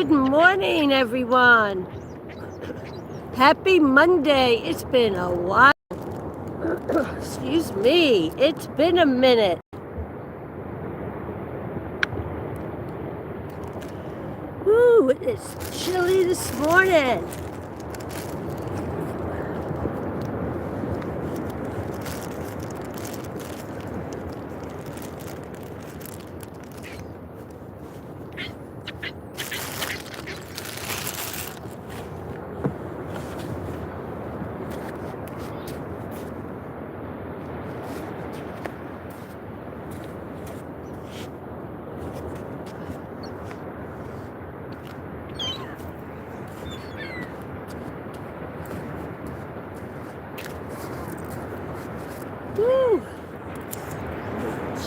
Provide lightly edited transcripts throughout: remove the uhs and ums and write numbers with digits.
Good morning, everyone. Happy Monday. It's been a while. Excuse me. It's been a minute. Woo, it's chilly this morning. Woo,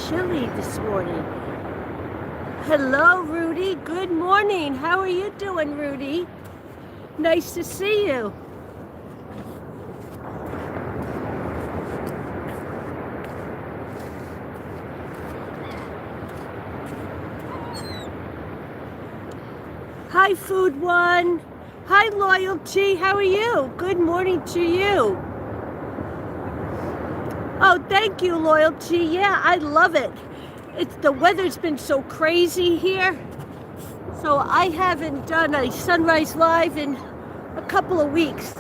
chilly this morning. Hello, Rudy. Good morning. How are you doing, Rudy? Nice to see you. Hi, Food One. Hi, Loyalty. How are you? Good morning to you. Oh, thank you, Loyalty. Yeah, I love it. The weather's been so crazy here. So I haven't done a sunrise live in a couple of weeks.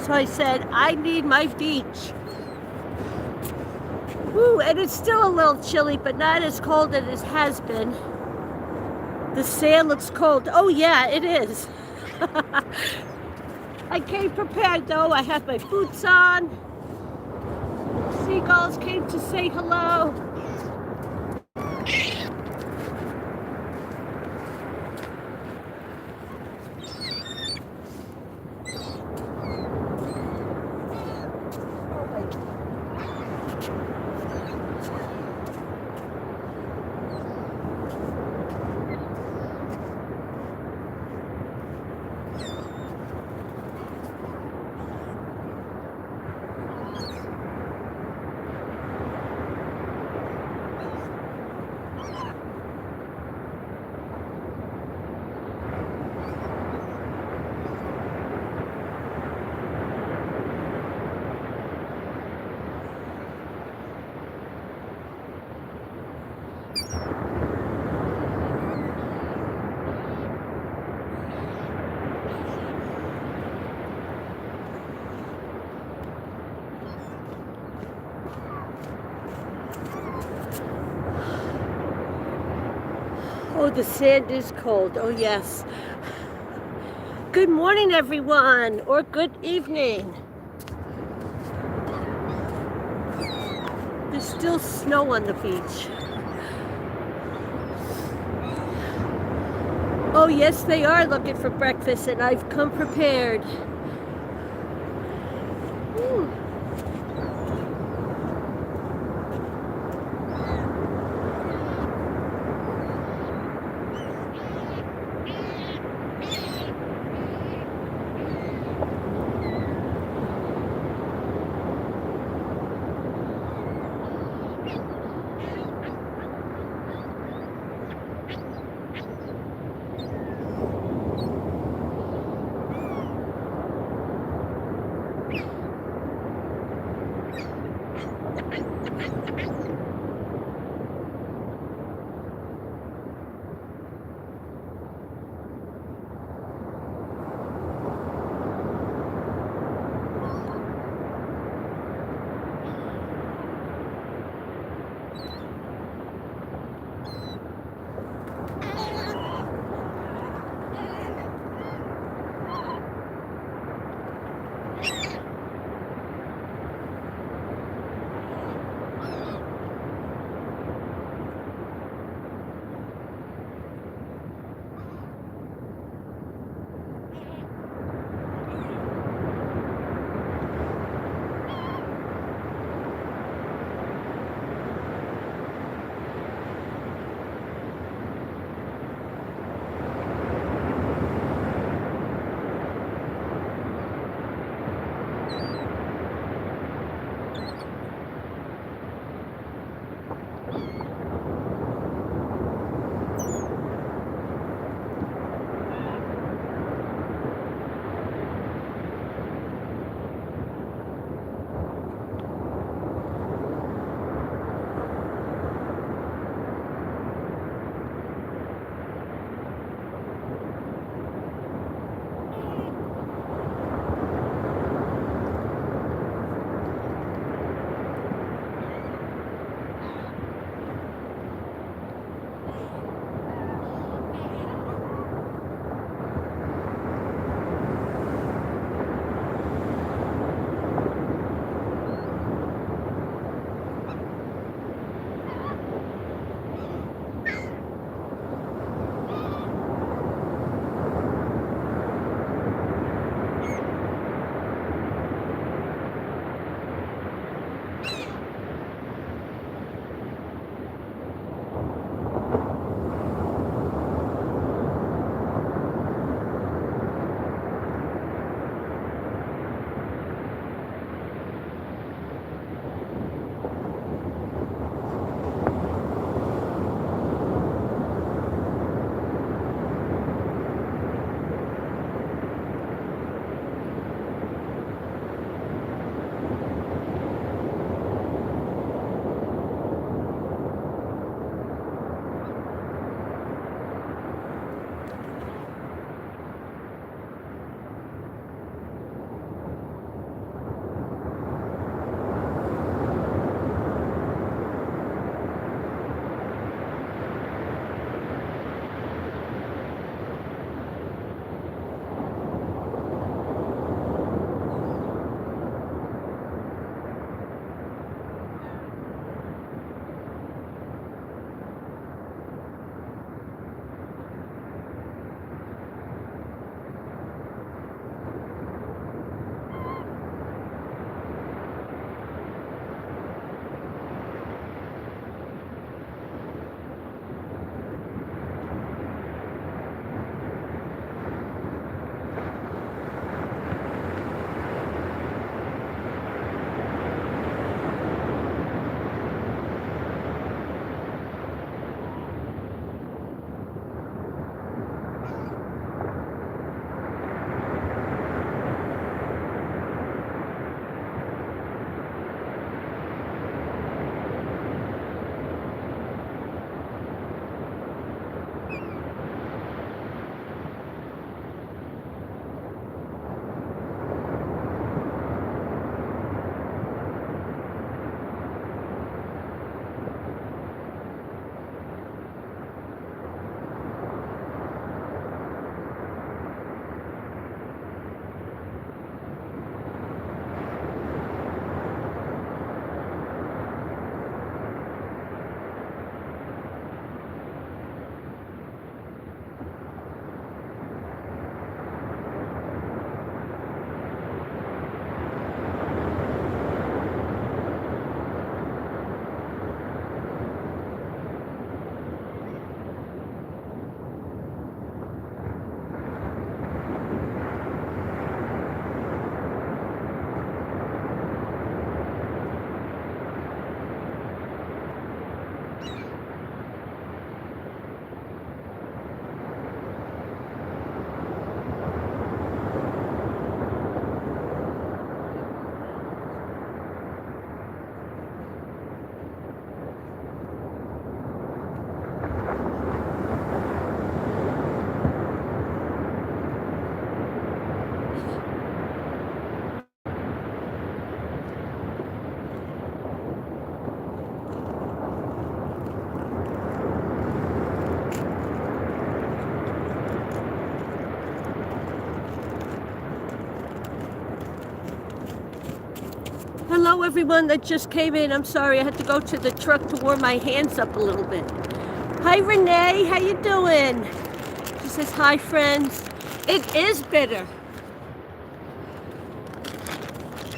So I said, I need my beach. Woo, and it's still a little chilly, but not as cold as it has been. The sand looks cold. Oh yeah, it is. I came prepared though. I have my boots on. Seagulls came to say hello. Oh, the sand is cold. Oh, yes. Good morning, everyone, or good evening. There's still snow on the beach. Oh, yes, they are looking for breakfast, and I've come prepared. Ooh. Hello, everyone that just came in. I'm sorry, I had to go to the truck to warm my hands up a little bit. Hi, Renee. How you doing? She says, hi, friends. It is bitter,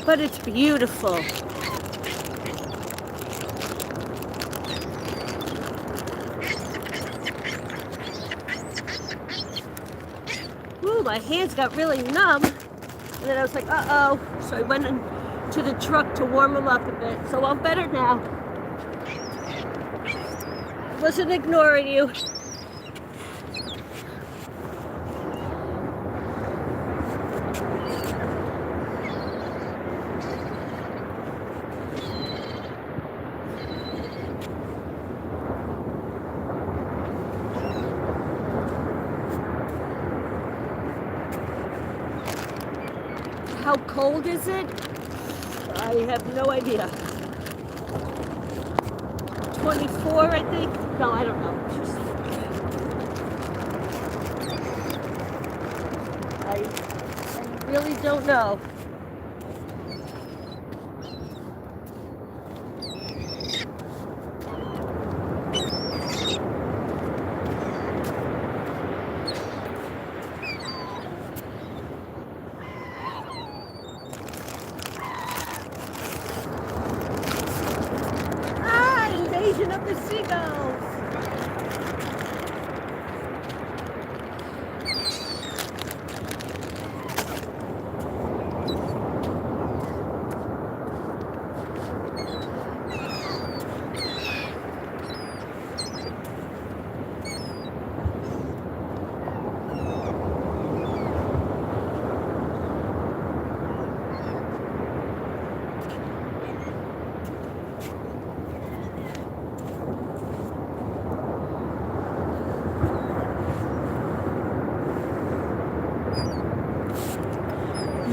but it's beautiful. Ooh, my hands got really numb. And then I was like, uh-oh. So I went into the truck to warm them up a bit. So I'm better now. I wasn't ignoring you. How cold is it? I have no idea. 24, I think. No, I don't know. I really don't know. Invasion of the Seagulls.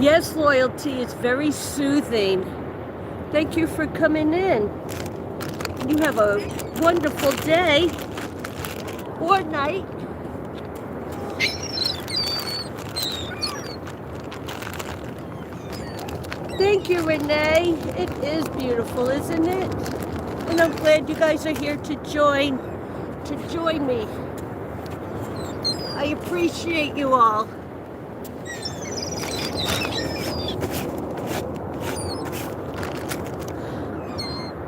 Yes, Loyalty, it's very soothing. Thank you for coming in. You have a wonderful day or night. Thank you, Renee. It is beautiful, isn't it? And I'm glad you guys are here to join me. I appreciate you all.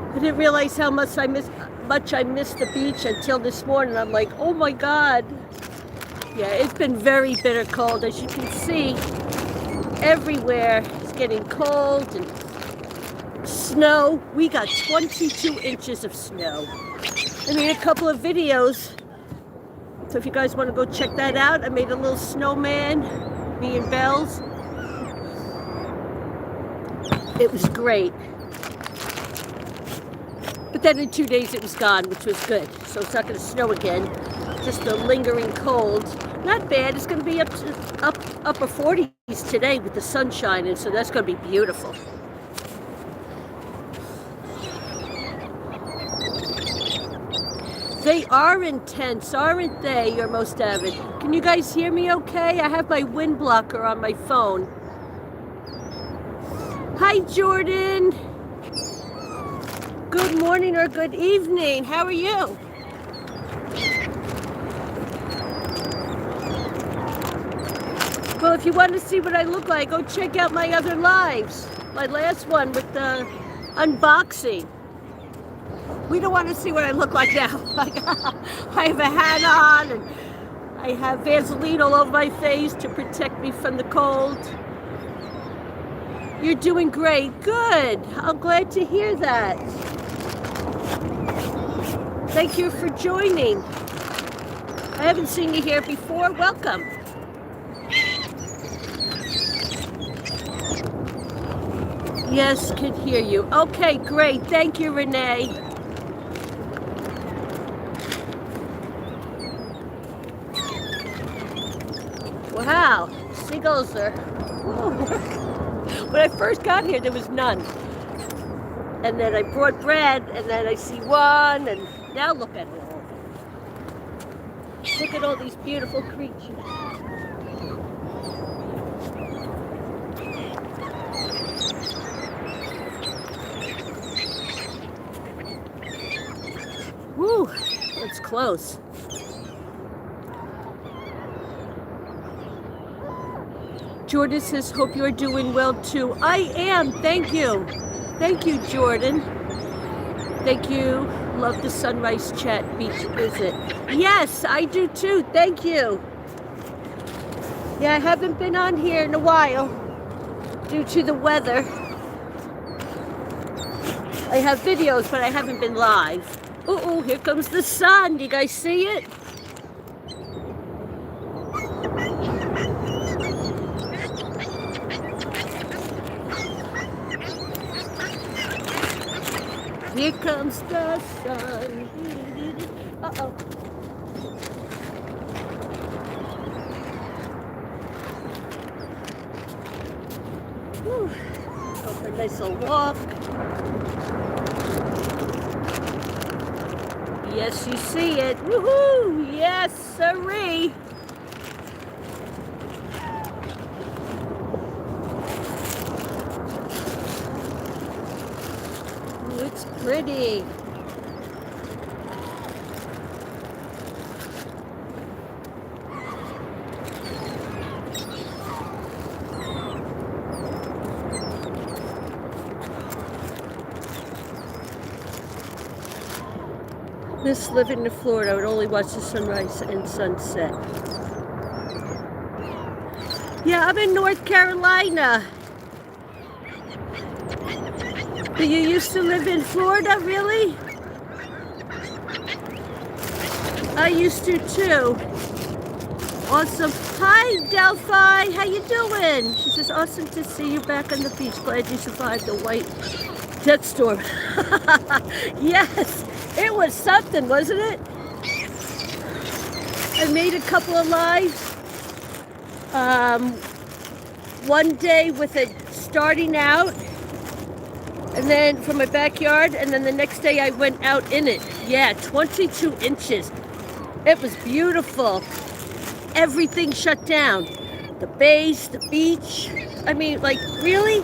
I didn't realize how much I missed the beach until this morning. I'm like, oh my God. Yeah, it's been very bitter cold. As you can see, everywhere it's getting cold and snow. We got 22 inches of snow. I made a couple of videos. So if you guys want to go check that out, I made a little snowman, me and Bells. It was great. But then in 2 days it was gone, which was good. So it's not going to snow again. Just a lingering cold. Not bad. It's going to be upper 40s today with the sun shining, so that's going to be beautiful. They are intense, aren't they, your most avid? Can you guys hear me okay? I have my wind blocker on my phone. Hi, Jordan. Good morning or good evening. How are you? Well, if you want to see what I look like, go check out my other lives. My last one with the unboxing. We don't want to see what I look like now. I have a hat on and I have Vaseline all over my face to protect me from the cold. You're doing great. Good. I'm glad to hear that. Thank you for joining. I haven't seen you here before. Welcome. Yes, can hear you. Okay, great. Thank you, Renee. Wow, seagulls are... When I first got here, there was none. And then I brought bread, and then I see one, and now look at it all. Look at all these beautiful creatures. Whew, it's close. Jordan says, hope you're doing well too. I am, thank you. Thank you, Jordan. Thank you. Love the Sunrise Chat Beach visit. Yes, I do too, thank you. Yeah, I haven't been on here in a while due to the weather. I have videos, but I haven't been live. Uh-oh, here comes the sun. You guys see it? Here comes the sun. Uh-oh. Whew. Go for a nice little walk. Yes, you see it. Woohoo! Yes, sirree. Oh, it's pretty. Miss living in Florida. I would only watch the sunrise and sunset. Yeah, I'm in North Carolina. But you used to live in Florida, really? I used to too. Awesome. Hi, Delphi. How you doing? She says, awesome to see you back on the beach. Glad you survived the white jet storm. Yes. It was something, wasn't it? I made a couple of lives. One day with it starting out, and then from my backyard, and then the next day I went out in it. Yeah, 22 inches. It was beautiful. Everything shut down. The base, the beach. I mean, like, really?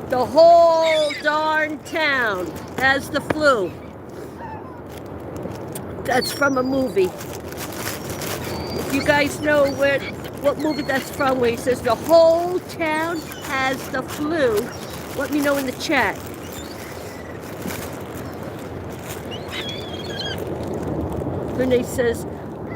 The whole darn town has the flu. That's from a movie. If you guys know what movie that's from, where he says the whole town has the flu, let me know in the chat. Renee says,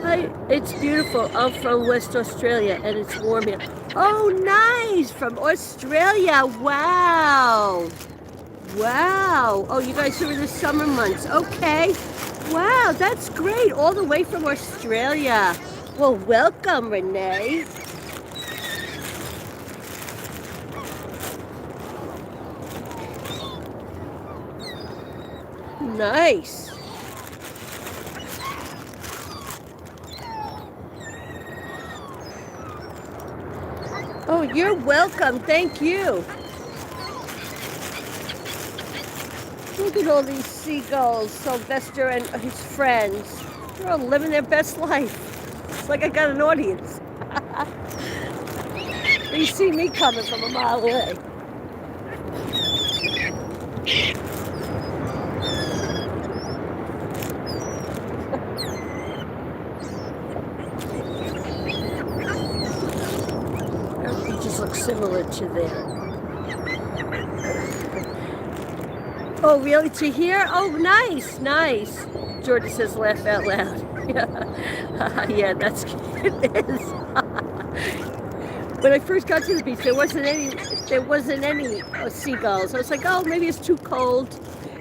hi, it's beautiful. I'm from West Australia and it's warm here. Oh, nice! From Australia. Wow. Wow. Oh, you guys are in the summer months. Okay. Wow, that's great. All the way from Australia. Well, welcome, Renee. Nice. Oh, you're welcome. Thank you. Look at all these seagulls, Sylvester and his friends. They're all living their best life. It's like I got an audience. They see me coming from a mile away. Our beaches look similar to there. Oh, really? To here? Oh, nice, nice. Jordan says, laugh out loud. Yeah, yeah, that's cute. It is. When I first got to the beach, there wasn't any seagulls. I was like, oh, maybe it's too cold.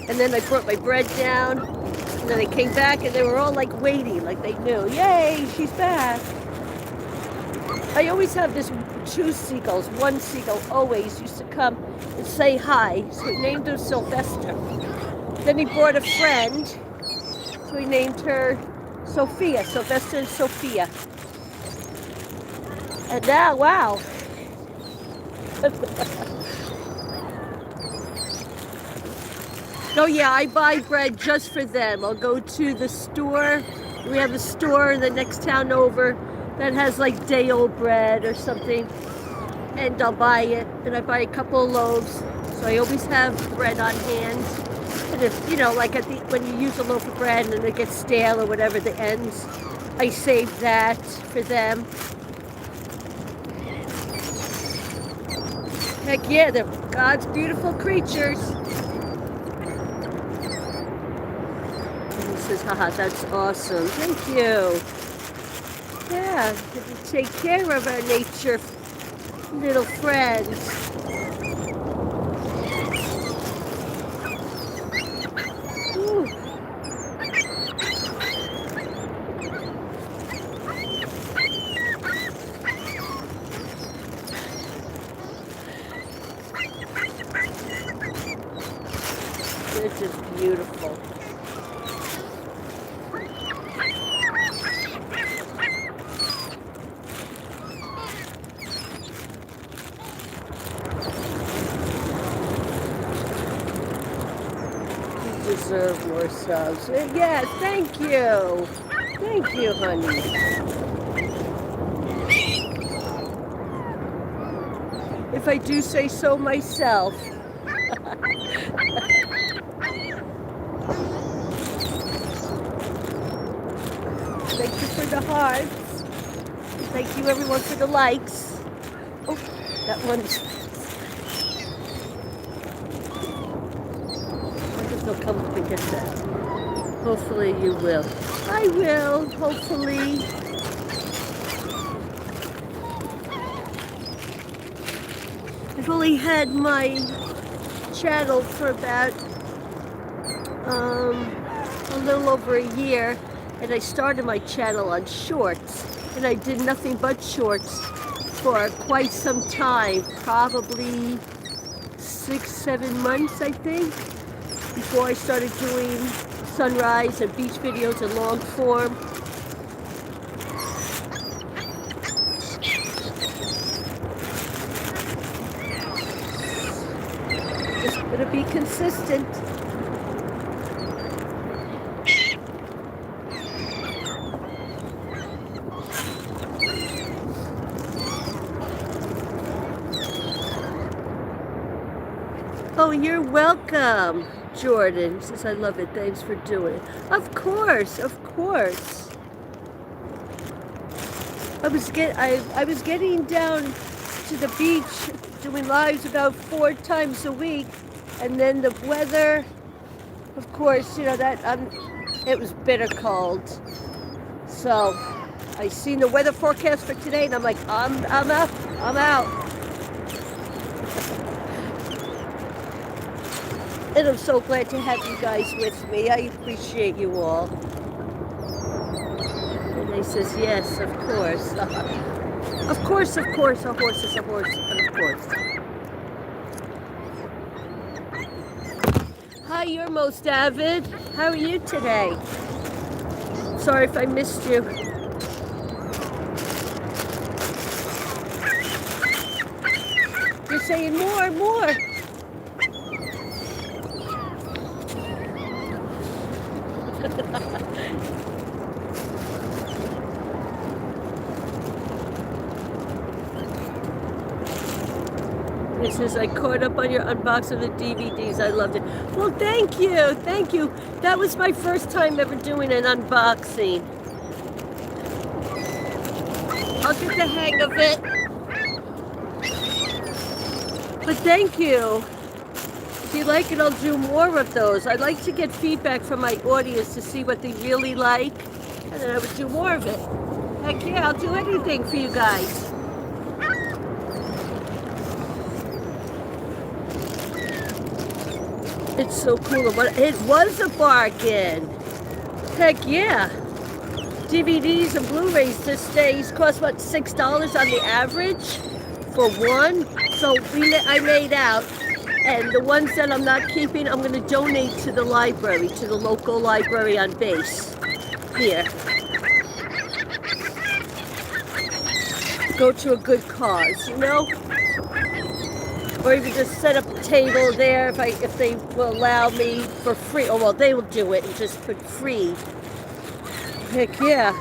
And then I brought my bread down, and then I came back, and they were all like waiting, like they knew, yay, she's back. I always have this two seagulls. One seagull always used to come and say hi, so we named her Sylvester. Then he brought a friend, so we named her Sophia, Sylvester and Sophia. And now, wow. Oh yeah, I buy bread just for them. I'll go to the store. We have a store in the next town over that has like day-old bread or something. And I'll buy it, and I buy a couple of loaves. So I always have bread on hand. And if, you know, like when you use a loaf of bread and it gets stale or whatever, the ends, I save that for them. Heck yeah, they're God's beautiful creatures. And he says, haha, that's awesome. Thank you. Yeah, we take care of our nature little friends. Ooh. This is beautiful. You deserve more subs. Yes, thank you. Thank you, honey. If I do say so myself. Thank you for the hearts. Thank you everyone for the likes. Oh, that one's... I wonder if they'll come up and get that. Hopefully you will. I will, hopefully. I've only had my channel for about a little over a year, and I started my channel on shorts, and I did nothing but shorts for quite some time, probably 6-7 months, I think, before I started doing sunrise and beach videos in long form. Just gonna be consistent. Oh, you're welcome, Jordan. Says I love it. Thanks for doing it. Of course, of course. I was getting down to the beach doing lives about 4 times a week, and then the weather, of course, you know that it was bitter cold. So I seen the weather forecast for today, and I'm like, I'm out. I'm out. And I'm so glad to have you guys with me. I appreciate you all. And he says, yes, of course. Of course, of course. A horse is a horse, of course. Hi, you're most avid. How are you today? Sorry if I missed you. You're saying more, more. It says, I caught up on your unboxing of the DVDs. I loved it. Well, thank you. Thank you. That was my first time ever doing an unboxing. I'll get the hang of it. But thank you. If you like it, I'll do more of those. I'd like to get feedback from my audience to see what they really like, and then I would do more of it. Heck yeah, I'll do anything for you guys. It's so cool. It was a bargain. Heck yeah. DVDs and Blu-rays these days cost, what, $6 on the average for one? So I made out. And the ones that I'm not keeping, I'm going to donate to the library, to the local library on base. Here. Go to a good cause, you know? Or even just set up a table there if they will allow me for free. Oh, well, they will do it and just put free. Heck yeah.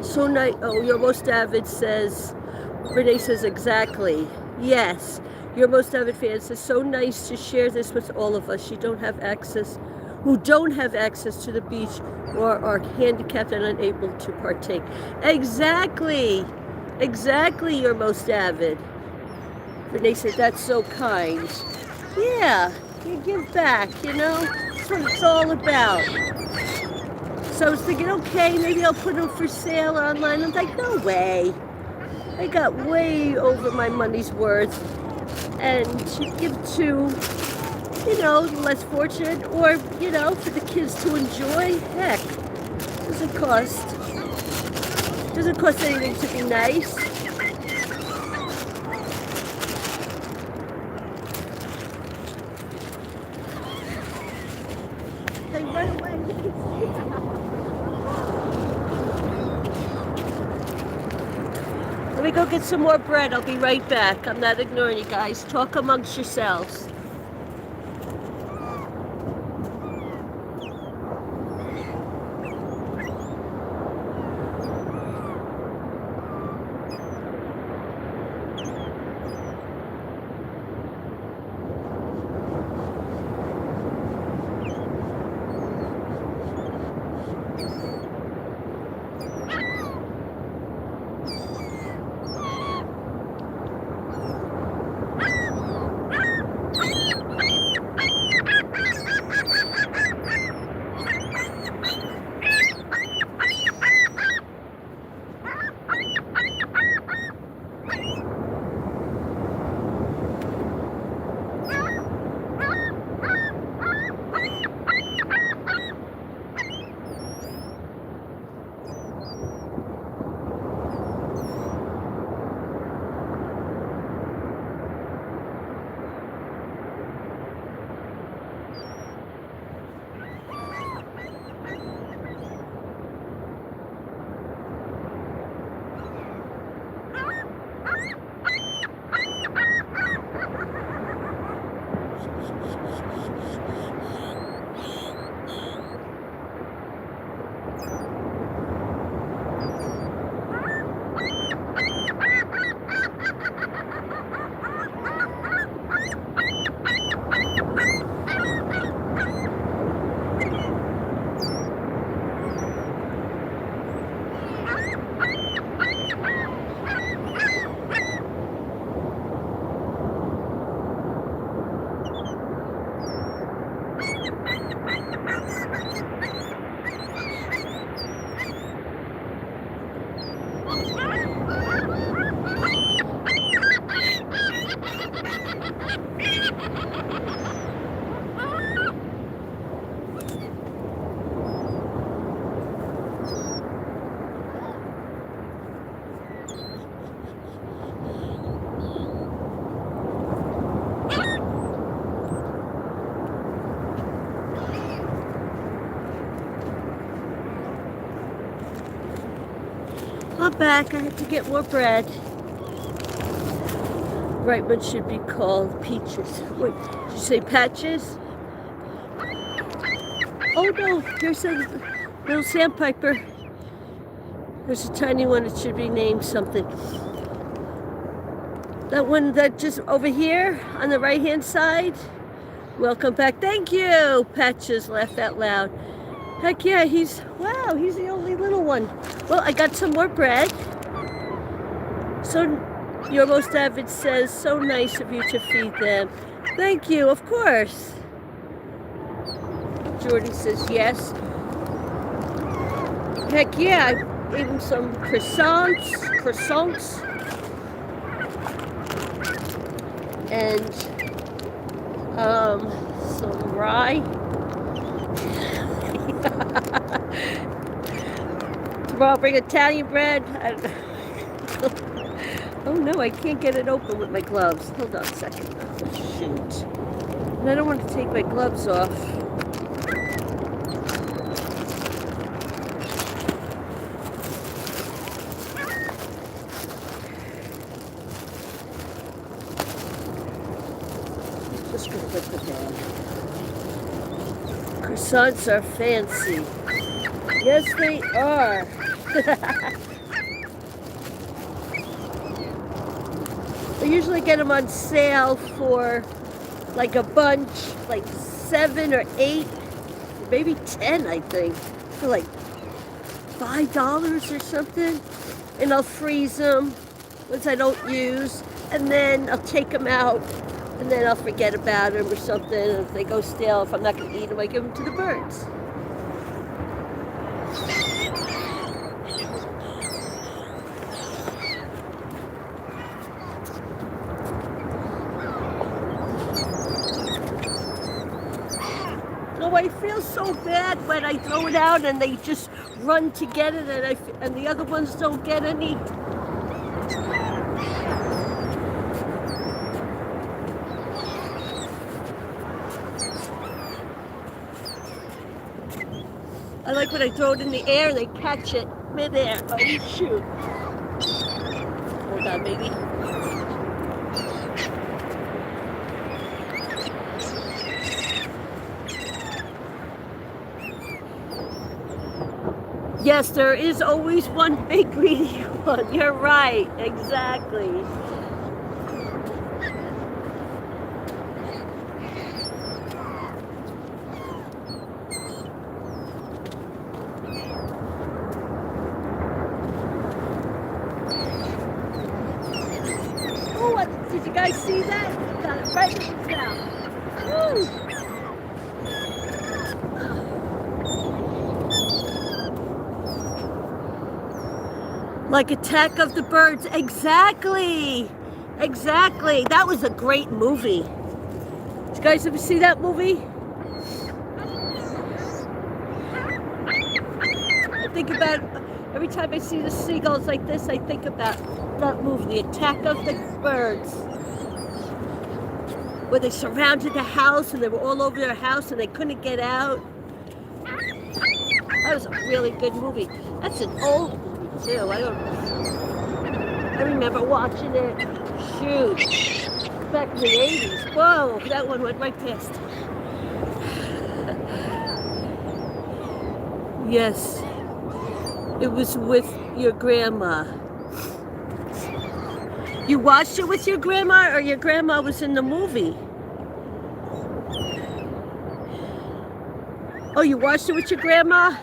So nice. Oh, your most avid says, Renee says exactly. Yes. Your most avid fan says, so nice to share this with all of us. You don't have access, who don't have access to the beach or are handicapped and unable to partake. Exactly. Exactly, your most avid. Renee said, that's so kind. Yeah, you give back, you know? That's what it's all about. So I was thinking, okay, maybe I'll put them for sale online. I'm like, no way. I got way over my money's worth. And give to, you know, less fortunate, or, you know, for the kids to enjoy. Heck, doesn't cost anything to be nice. They run away. Let me go get some more bread. I'll be right back. I'm not ignoring you guys. Talk amongst yourselves. I'm back. I have to get more bread. Right one should be called peaches. Wait, did you say patches? Oh no, there's a little sandpiper. There's a tiny one that should be named something. That one that just over here on the right hand side. Welcome back. Thank you. Patches laughed out loud. Heck yeah, wow, he's the only little one. Well, I got some more bread. So your most avid says, so nice of you to feed them. Thank you, of course. Jordan says yes. Heck yeah, I gave him some croissants, and some rye. Tomorrow I'll bring Italian bread. Oh no, I can't get it open with my gloves. Hold on a second. Oh, shoot. And I don't want to take my gloves off. Just gonna put the bag. Croissants are fancy. Yes, they are. I usually get them on sale for like a bunch, like 7 or 8, maybe 10, I think, for like $5 or something. And I'll freeze them ones I don't use, and then I'll take them out, and then I'll forget about them or something. And if they go stale, if I'm not going to eat them, I give them to the birds. Oh, I feel so bad when I throw it out and they just run to get it, and the other ones don't get any. I like when I throw it in the air and they catch it mid-air. Oh, shoot. Hold on, baby. Yes, there is always one big greedy one. You're right, exactly. Oh, did you guys see that? Got it right in the mouth. Woo! Like Attack of the Birds. Exactly. Exactly. That was a great movie. Did you guys ever see that movie? I think about, every time I see the seagulls like this, I think about that movie, The Attack of the Birds. Where they surrounded the house and they were all over their house and they couldn't get out. That was a really good movie. That's an old movie too. I remember watching it. Shoot. Back in the 80s. Whoa, that one went right past. Yes. It was with your grandma. You watched it with your grandma, or your grandma was in the movie? Oh, you watched it with your grandma?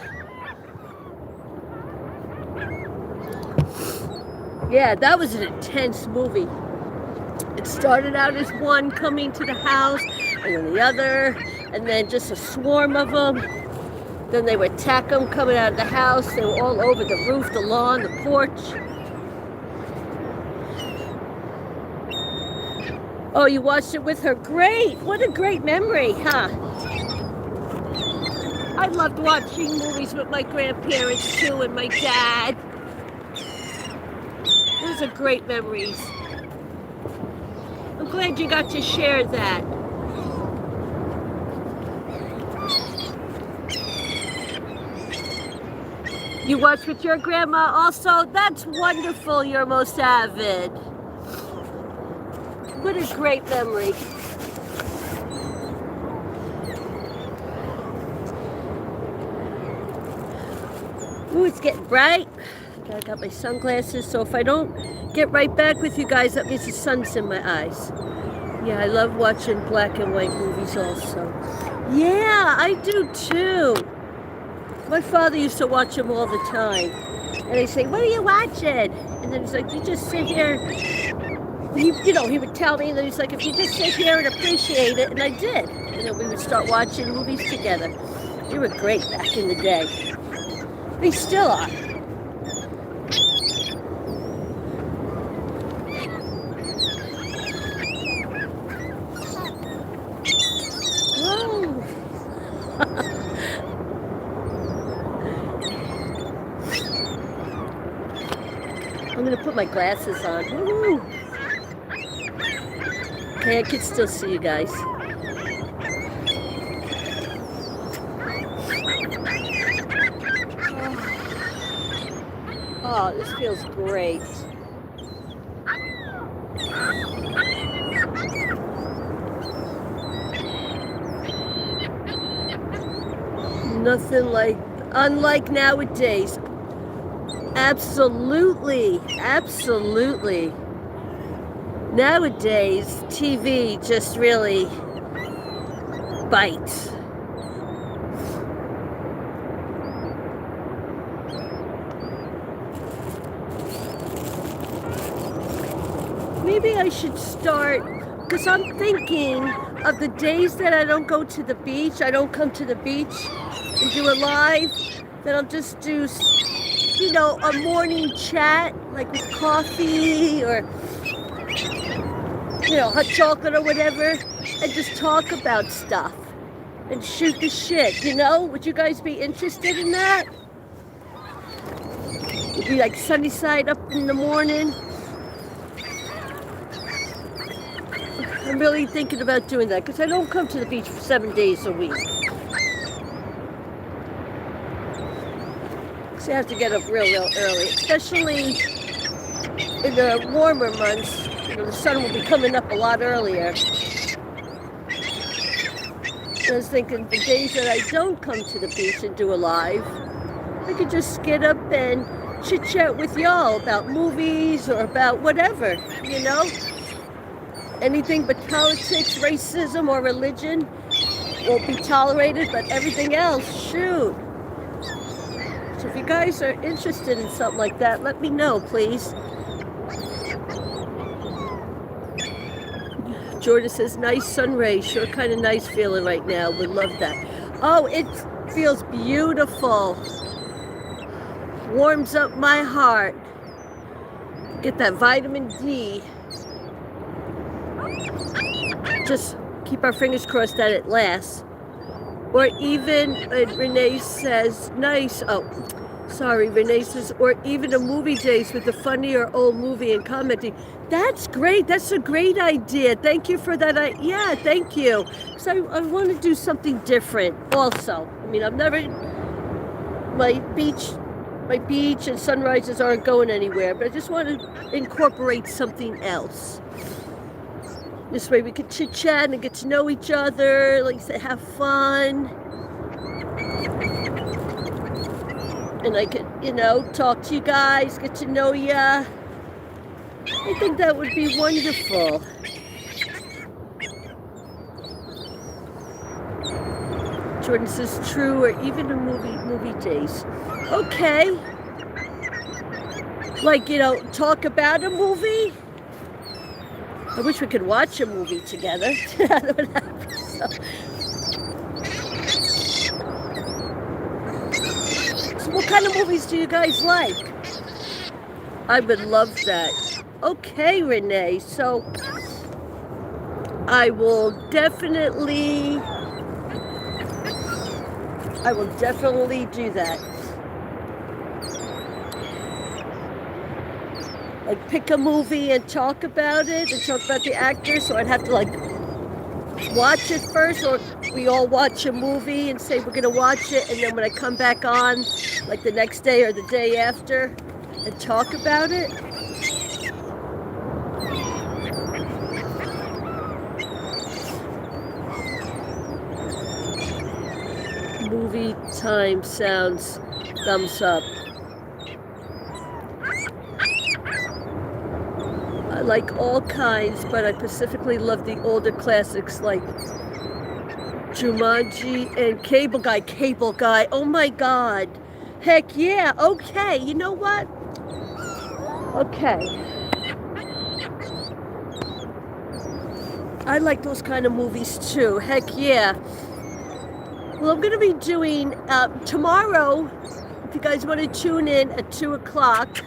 Yeah, that was an intense movie. It started out as one coming to the house, and then the other, and then just a swarm of them. Then they would attack them coming out of the house. They were all over the roof, the lawn, the porch. Oh, you watched it with her? Great! What a great memory, huh? I loved watching movies with my grandparents too, and my dad. Those are great memories. I'm glad you got to share that. You watch with your grandma also? That's wonderful, you're most avid. What a great memory. Ooh, it's getting bright. I got my sunglasses, so if I don't get right back with you guys, that means the sun's in my eyes. Yeah, I love watching black and white movies also. Yeah, I do too. My father used to watch them all the time. And I'd say, what are you watching? And then he's like, you just sit here. He would tell me, and then he's like, if you just sit here and appreciate it, and I did. And then we would start watching movies together. They were great back in the day. They still are. Whoa. I'm going to put my glasses on. Woo. Okay, I can still see you guys. Oh, this feels great. Nothing unlike nowadays. Absolutely, absolutely. Nowadays, TV just really bites. Maybe I should start, because I'm thinking of the days that I don't go to the beach, I don't come to the beach and do a live, then I'll just do, you know, a morning chat, like with coffee or, you know, hot chocolate or whatever, and just talk about stuff and shoot the shit, you know? Would you guys be interested in that? It'd be like sunny side up in the morning. I'm really thinking about doing that because I don't come to the beach for 7 days a week. So I have to get up real early, especially in the warmer months. You know, the sun will be coming up a lot earlier. I was thinking the days that I don't come to the beach and do a live, I could just get up and chit chat with y'all about movies or about whatever, you know? Anything but politics, racism, or religion won't be tolerated, but everything else, shoot. So if you guys are interested in something like that, let me know, please. Jordan says, nice sun rays, sure kind of nice feeling right now. Would love that. Oh, it feels beautiful. Warms up my heart. Get that vitamin D. Just keep our fingers crossed that it lasts. Or even, Renee says, nice. Oh, sorry, Renee says, or even a movie days with a funny or old movie and commenting. That's great. That's a great idea. Thank you for that. Yeah, thank you. So I want to do something different also. I mean, I've never, my beach and sunrises aren't going anywhere, but I just want to incorporate something else. This way we could chit chat and get to know each other, like I said, have fun. And I could, you know, talk to you guys, get to know ya. I think that would be wonderful. Jordan says true, or even a movie days. Okay. Like, you know, talk about a movie. I wish we could watch a movie together. That would happen, so what kind of movies do you guys like? I would love that. Okay, Renee. So I will definitely do that. Like pick a movie and talk about it and talk about the actors, so I'd have to like watch it first, or we all watch a movie and say we're gonna watch it, and then when I come back on like the next day or the day after and talk about it. Movie time sounds thumbs up. I like all kinds, but I specifically love the older classics like Jumanji and Cable Guy. Cable Guy, oh my God. Heck yeah, okay, you know what? Okay. I like those kind of movies too, heck yeah. Well, I'm going to be doing, tomorrow, if you guys want to tune in at 2 o'clock,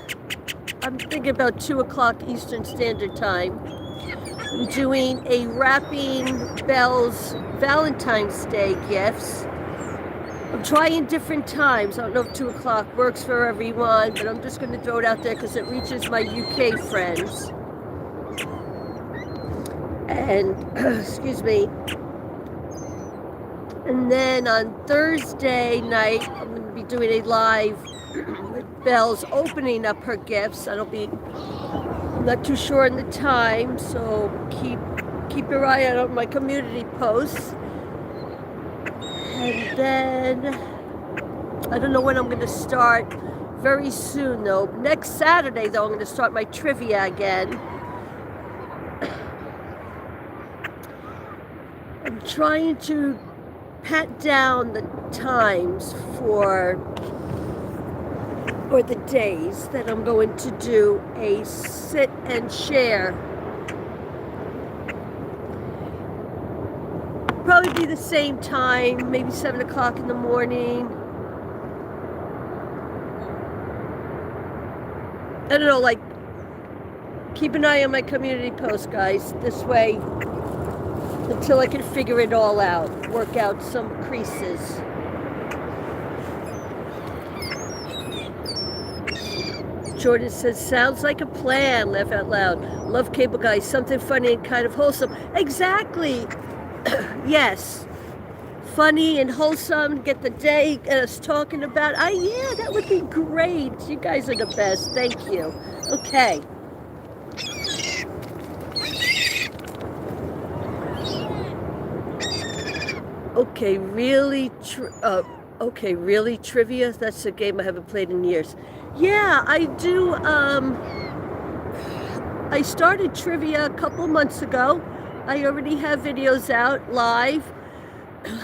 I'm thinking about 2 o'clock Eastern Standard Time. I'm doing a Wrapping Bells Valentine's Day gifts. I'm trying different times. I don't know if 2 o'clock works for everyone, but I'm just going to throw it out there because it reaches my UK friends. And, excuse me. And then on Thursday night, I'm going to be doing a live with Belle's opening up her gifts. I'm not too sure on the time, so keep your eye out on my community posts. And then, I don't know when I'm going to start. Very soon, though. Next Saturday, though, I'm going to start my trivia again. trying to pat down the times or the days that I'm going to do a sit and share. Probably be the same time, maybe 7 o'clock in the morning. I don't know, like, keep an eye on my community post, guys. This way, until I can figure it all out, work out some creases. Jordan says, sounds like a plan, laugh out loud. Love Cable Guys, something funny and kind of wholesome. Exactly. Yes. Funny and wholesome, get the day us talking about. Yeah, that would be great. You guys are the best. Thank you. Okay. Okay, really trivia? That's a game I haven't played in years. Yeah, I do. I started trivia a couple months ago. I already have videos out live.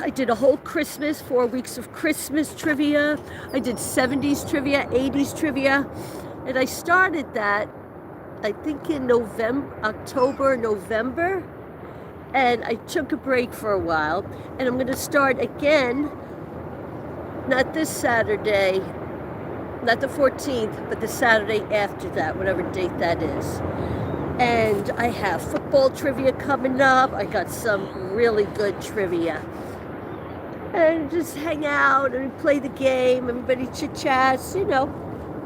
I did a whole Christmas, 4 weeks of Christmas trivia. I did 70s trivia, 80s trivia. And I started that, I think in October, November. And I took a break for a while. And I'm going to start again, not this Saturday, not the 14th, but the Saturday after that, whatever date that is. And I have football trivia coming up. I got some really good trivia. And just hang out and play the game. Everybody chit-chats, you know.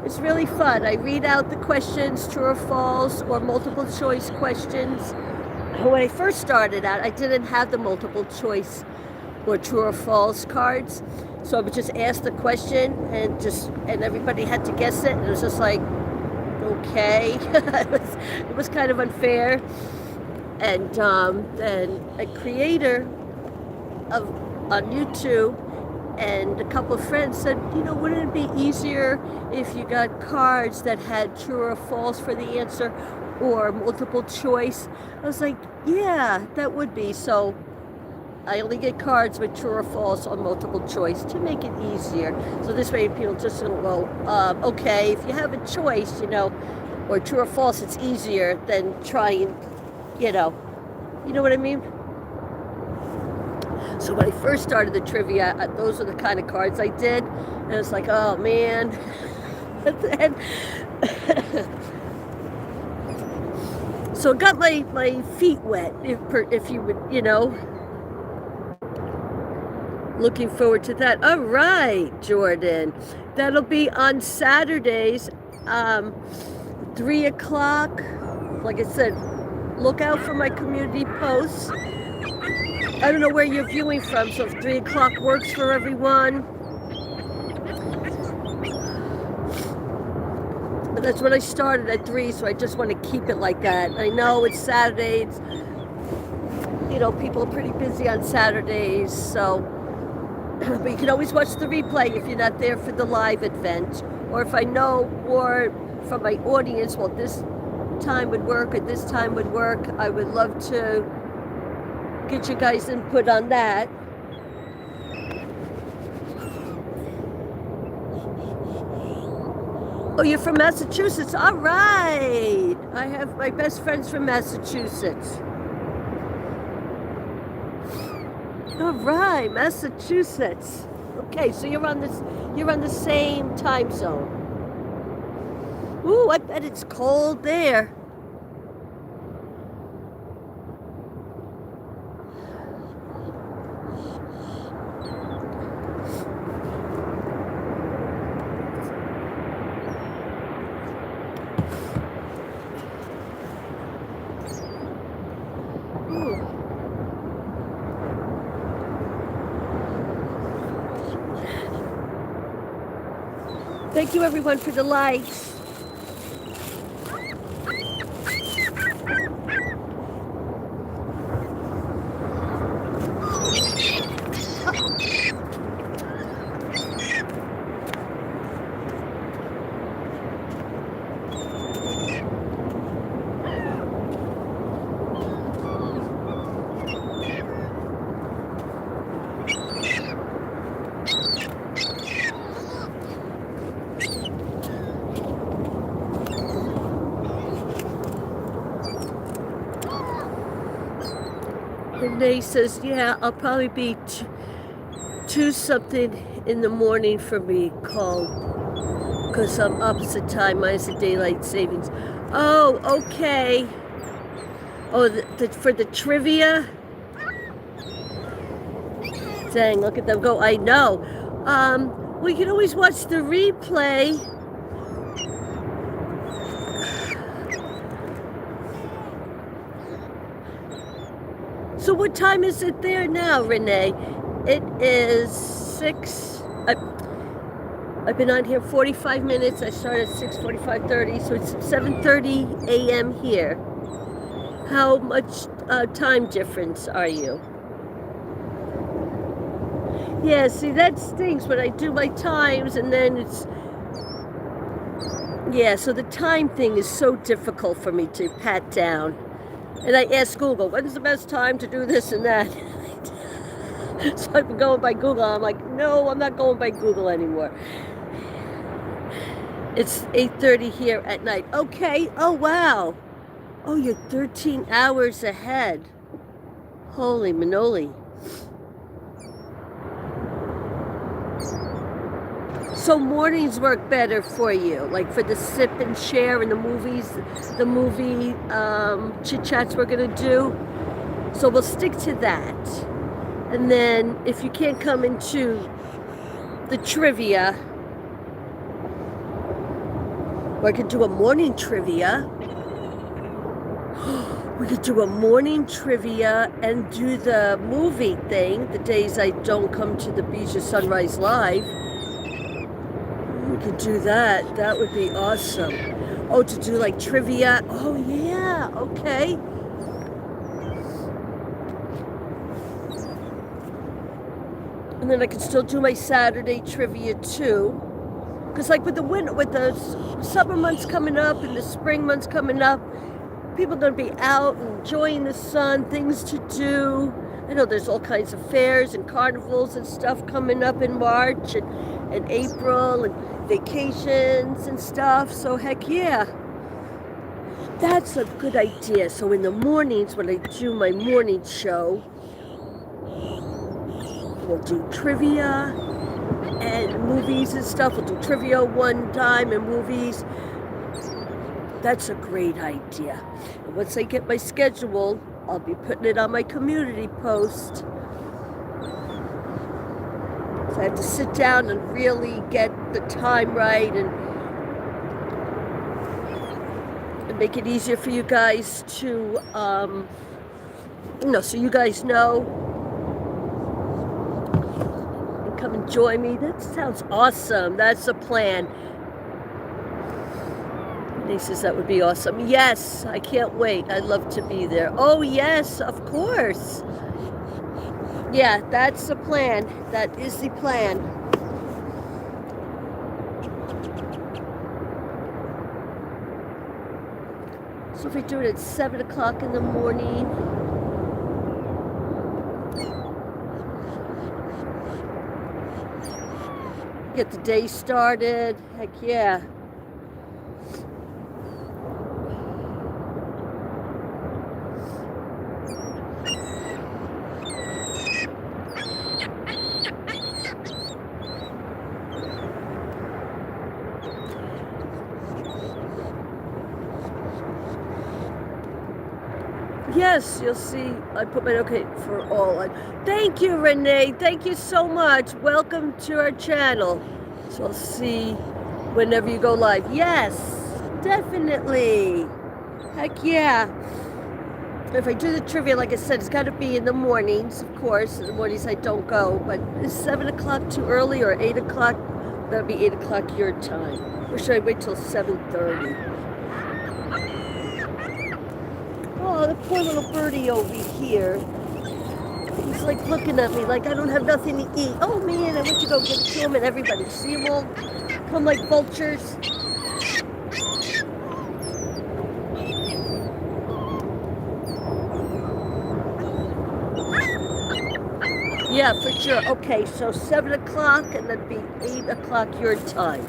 It's really fun. I read out the questions, true or false, or multiple choice questions. When I first started out, I didn't have the multiple choice or true or false cards. So I would just ask the question and everybody had to guess it. And it was just like, okay. It was kind of unfair. And then a creator on YouTube and a couple of friends said, you know, wouldn't it be easier if you got cards that had true or false for the answer or multiple choice? I was like, yeah, that would be. So I only get cards with true or false or multiple choice to make it easier. So this way people just go, okay, if you have a choice, you know, or true or false, it's easier than trying, you know what I mean? So when I first started the trivia, those are the kind of cards I did. And it's like, oh man. And so it got my feet wet, if you would, you know. Looking forward to that. All right, Jordan. That'll be on Saturdays, 3 o'clock. Like I said, look out for my community posts. I don't know where you're viewing from, so if 3 o'clock works for everyone. But that's when I started at 3, so I just want to keep it like that. I know it's Saturdays. You know, people are pretty busy on Saturdays, so. But you can always watch the replay if you're not there for the live event. Or if I know more from my audience, well, this time would work or this time would work, I would love to get you guys input on that. Oh, you're from Massachusetts? All right. I have my best friends from Massachusetts. All right, Massachusetts. Okay, so you're on the same time zone. Ooh, I bet it's cold there. Thank you, everyone, for the likes. Renee says, yeah, I'll probably be 2 something in the morning for me called because I'm opposite time minus the daylight savings. Oh, okay. Oh, for the trivia? Dang, look at them go. I know. We can always watch the replay. So what time is it there now, Renee? It is 6. I've been on here 45 minutes. I started at 6:45:30, so it's 7:30 a.m. here. How much time difference are you? Yeah, see, that stinks when I do my times and then it's... Yeah, so the time thing is so difficult for me to pat down. And I ask Google, when's the best time to do this and that? So I've been going by Google. I'm like, no, I'm not going by Google anymore. It's 8:30 here at night. Okay, oh wow. Oh, you're 13 hours ahead. Holy manoli. So mornings work better for you, like for the sip and share and the movies, the movie chit-chats we're gonna do. So we'll stick to that. And then if you can't come into the trivia, or I could do a morning trivia. We could do a morning trivia and do the movie thing the days I don't come to the beach or Sunrise Live. We could do that. That would be awesome. Oh, to do like trivia. Oh, yeah. Okay. And then I could still do my Saturday trivia too. Because like with the summer months coming up and the spring months coming up, people are going to be out and enjoying the sun, things to do. I know there's all kinds of fairs and carnivals and stuff coming up in March and April and vacations and stuff. So heck yeah. That's a good idea. So in the mornings when I do my morning show, we'll do trivia and movies and stuff. We'll do trivia one time and movies. That's a great idea. And once I get my schedule, I'll be putting it on my community post. So I have to sit down and really get the time right and make it easier for you guys to, so you guys know. And come and join me. That sounds awesome. That's the plan. He says that would be awesome. Yes, I can't wait. I'd love to be there. Oh, yes, of course. Yeah, that's the plan. That is the plan. So if we do it at 7 o'clock in the morning, get the day started. Heck yeah. Yes, you'll see. I put my okay for all on. Thank you, Renee. Thank you so much. Welcome to our channel. So I'll see whenever you go live. Yes, definitely. Heck yeah. If I do the trivia, like I said, it's got to be in the mornings, of course. In the mornings I don't go. But is 7 o'clock too early or 8 o'clock? That'll be 8 o'clock your time. Or should I wait till 7:30? Oh, the poor little birdie over here. He's like looking at me like I don't have nothing to eat. Oh man, I went to go give it to him and everybody. See them all come like vultures. Yeah, for sure. Okay, so 7 o'clock and that'd be 8 o'clock your time.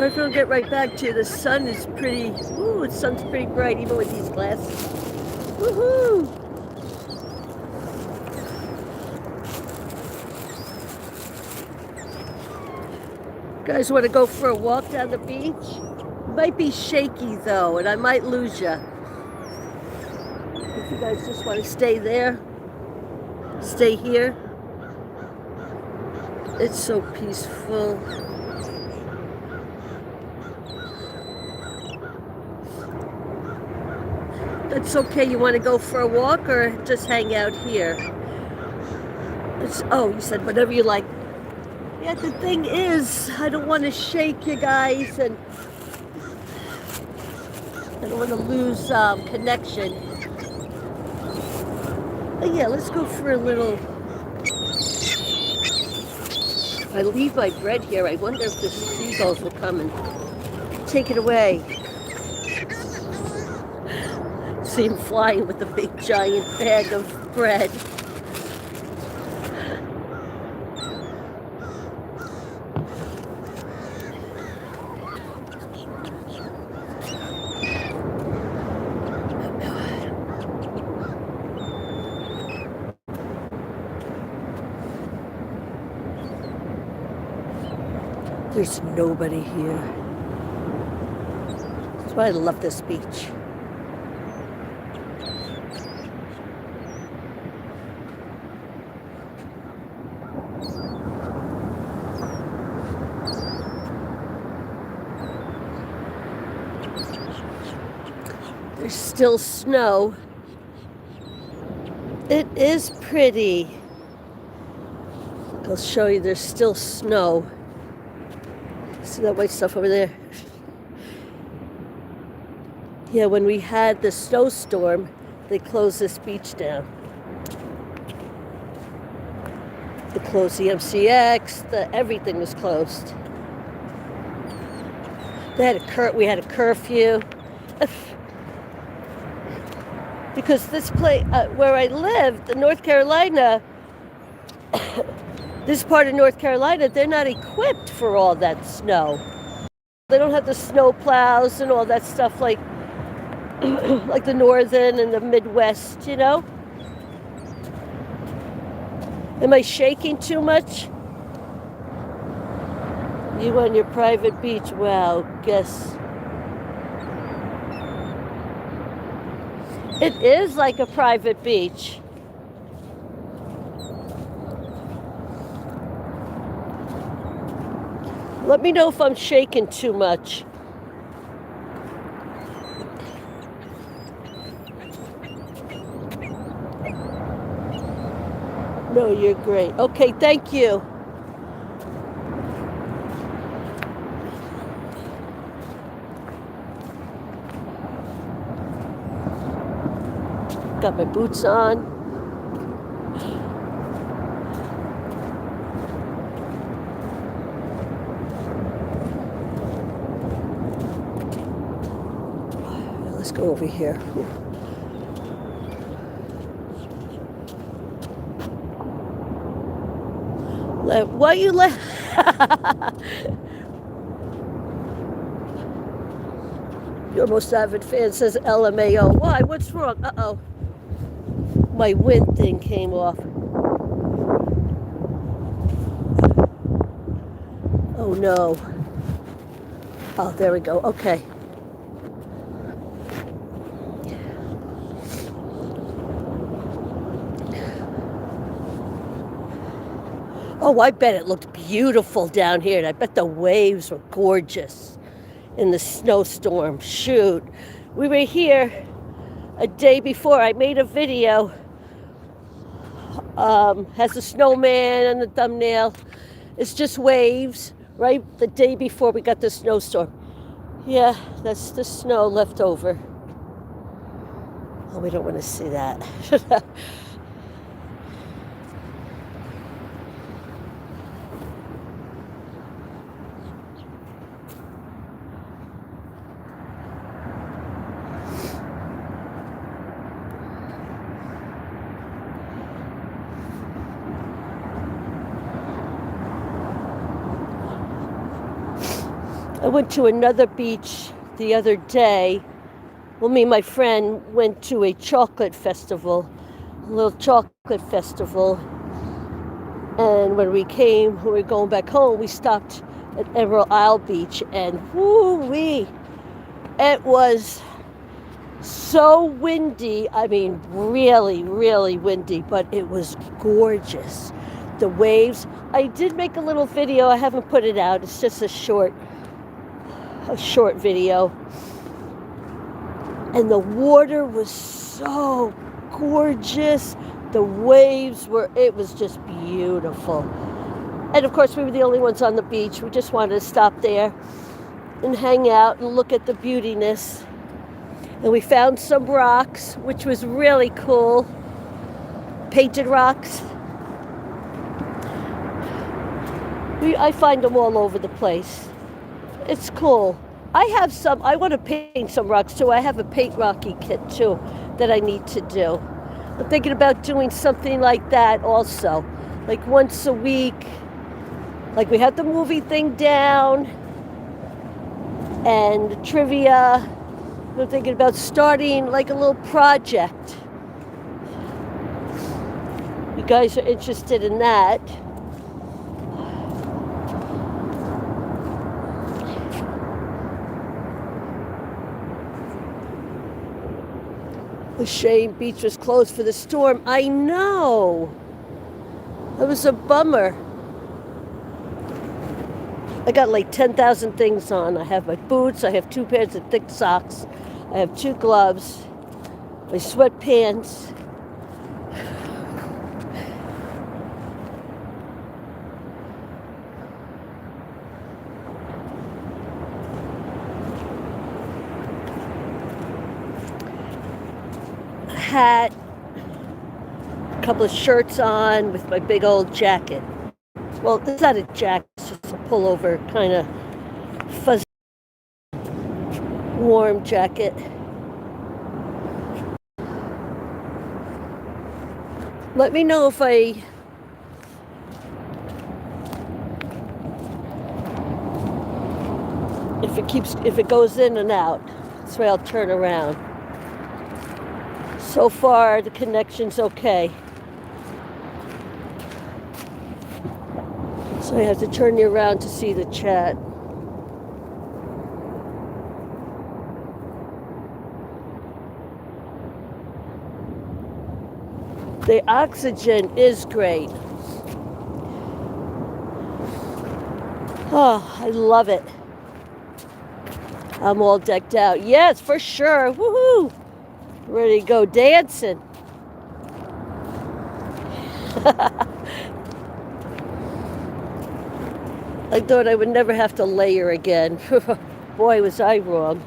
Sorry if I don't get right back to you. The sun is pretty, ooh, the sun's pretty bright even with these glasses. Woohoo! Guys want to go for a walk down the beach? Might be shaky though, and I might lose you. If you guys just want to stay there, stay here. It's so peaceful. That's okay. You want to go for a walk or just hang out here? Oh, you said whatever you like. Yeah, the thing is, I don't want to shake you guys, and I don't want to lose connection. But yeah, let's go for a little. If I leave my bread here, I wonder if the seagulls will come and take it away. See him flying with a big giant bag of bread. There's nobody here. That's why I love this beach. There's still snow. It is pretty. I'll show you, there's still snow. See that white stuff over there? Yeah, when we had the snowstorm, they closed this beach down. They closed the MCX, everything was closed. We had a curfew. Because this place, where I lived, in North Carolina, this part of North Carolina, they're not equipped for all that snow. They don't have the snow plows and all that stuff like like the northern and the Midwest, you know? Am I shaking too much? You on your private beach? Wow, guess. It is like a private beach. Let me know if I'm shaking too much. No, you're great. Okay, thank you. Got my boots on. Let's go over here. Why you let? Your most avid fan says LMAO. Why? What's wrong? Uh-oh. My wind thing came off. Oh no. Oh, there we go. Okay. Oh, I bet it looked beautiful down here, and I bet the waves were gorgeous in the snowstorm. Shoot. We were here a day before. I made a video. Has a snowman and the thumbnail. It's just waves, right? The day before we got the snowstorm. Yeah, that's the snow left over. Oh, we don't want to see that. went to another beach the other day. Well, me and my friend went to a chocolate festival, a little chocolate festival. And when we were going back home, we stopped at Emerald Isle Beach, and woo-wee, it was so windy. I mean, really, really windy, but it was gorgeous. The waves. I did make a little video. I haven't put it out. It's just a short video. And the water was so gorgeous. The waves it was just beautiful. And of course, we were the only ones on the beach. We just wanted to stop there and hang out and look at the beautiness. And we found some rocks, which was really cool. Painted rocks. I find them all over the place. It's cool. I want to paint some rocks too. I have a paint rocky kit too that I need to do. I'm thinking about doing something like that also. Like once a week. Like we had the movie thing down. And trivia. I'm thinking about starting like a little project. You guys are interested in that. The Shane Beach was closed for the storm. I know. It was a bummer. I got like 10,000 things on. I have my boots. I have 2 pairs of thick socks. I have 2 gloves. My sweatpants. Hat, a couple of shirts on with my big old jacket. Well, it's not a jacket, it's just a pullover, kind of fuzzy, warm jacket. Let me know if it goes in and out. This way I'll turn around. So far, the connection's okay. So I have to turn you around to see the chat. The oxygen is great. Oh, I love it. I'm all decked out. Yes, for sure. Woohoo! Ready to go dancing. I thought I would never have to layer again. Boy, was I wrong.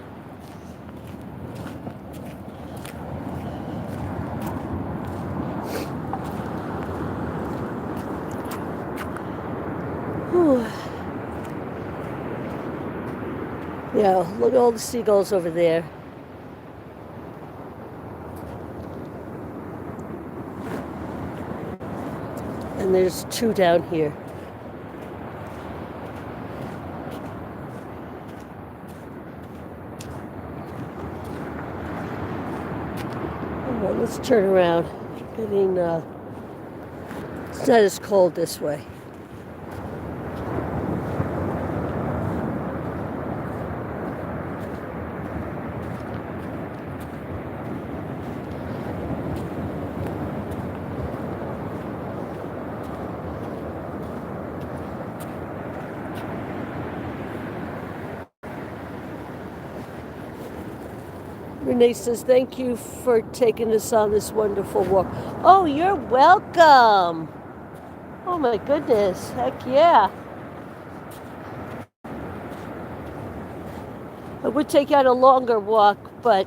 Whew. Yeah, look at all the seagulls over there. And there's 2 down here. All right, let's turn around. It's not as cold this way. Renee says, thank you for taking us on this wonderful walk. Oh, you're welcome. Oh, my goodness. Heck yeah. I would take you on a longer walk, but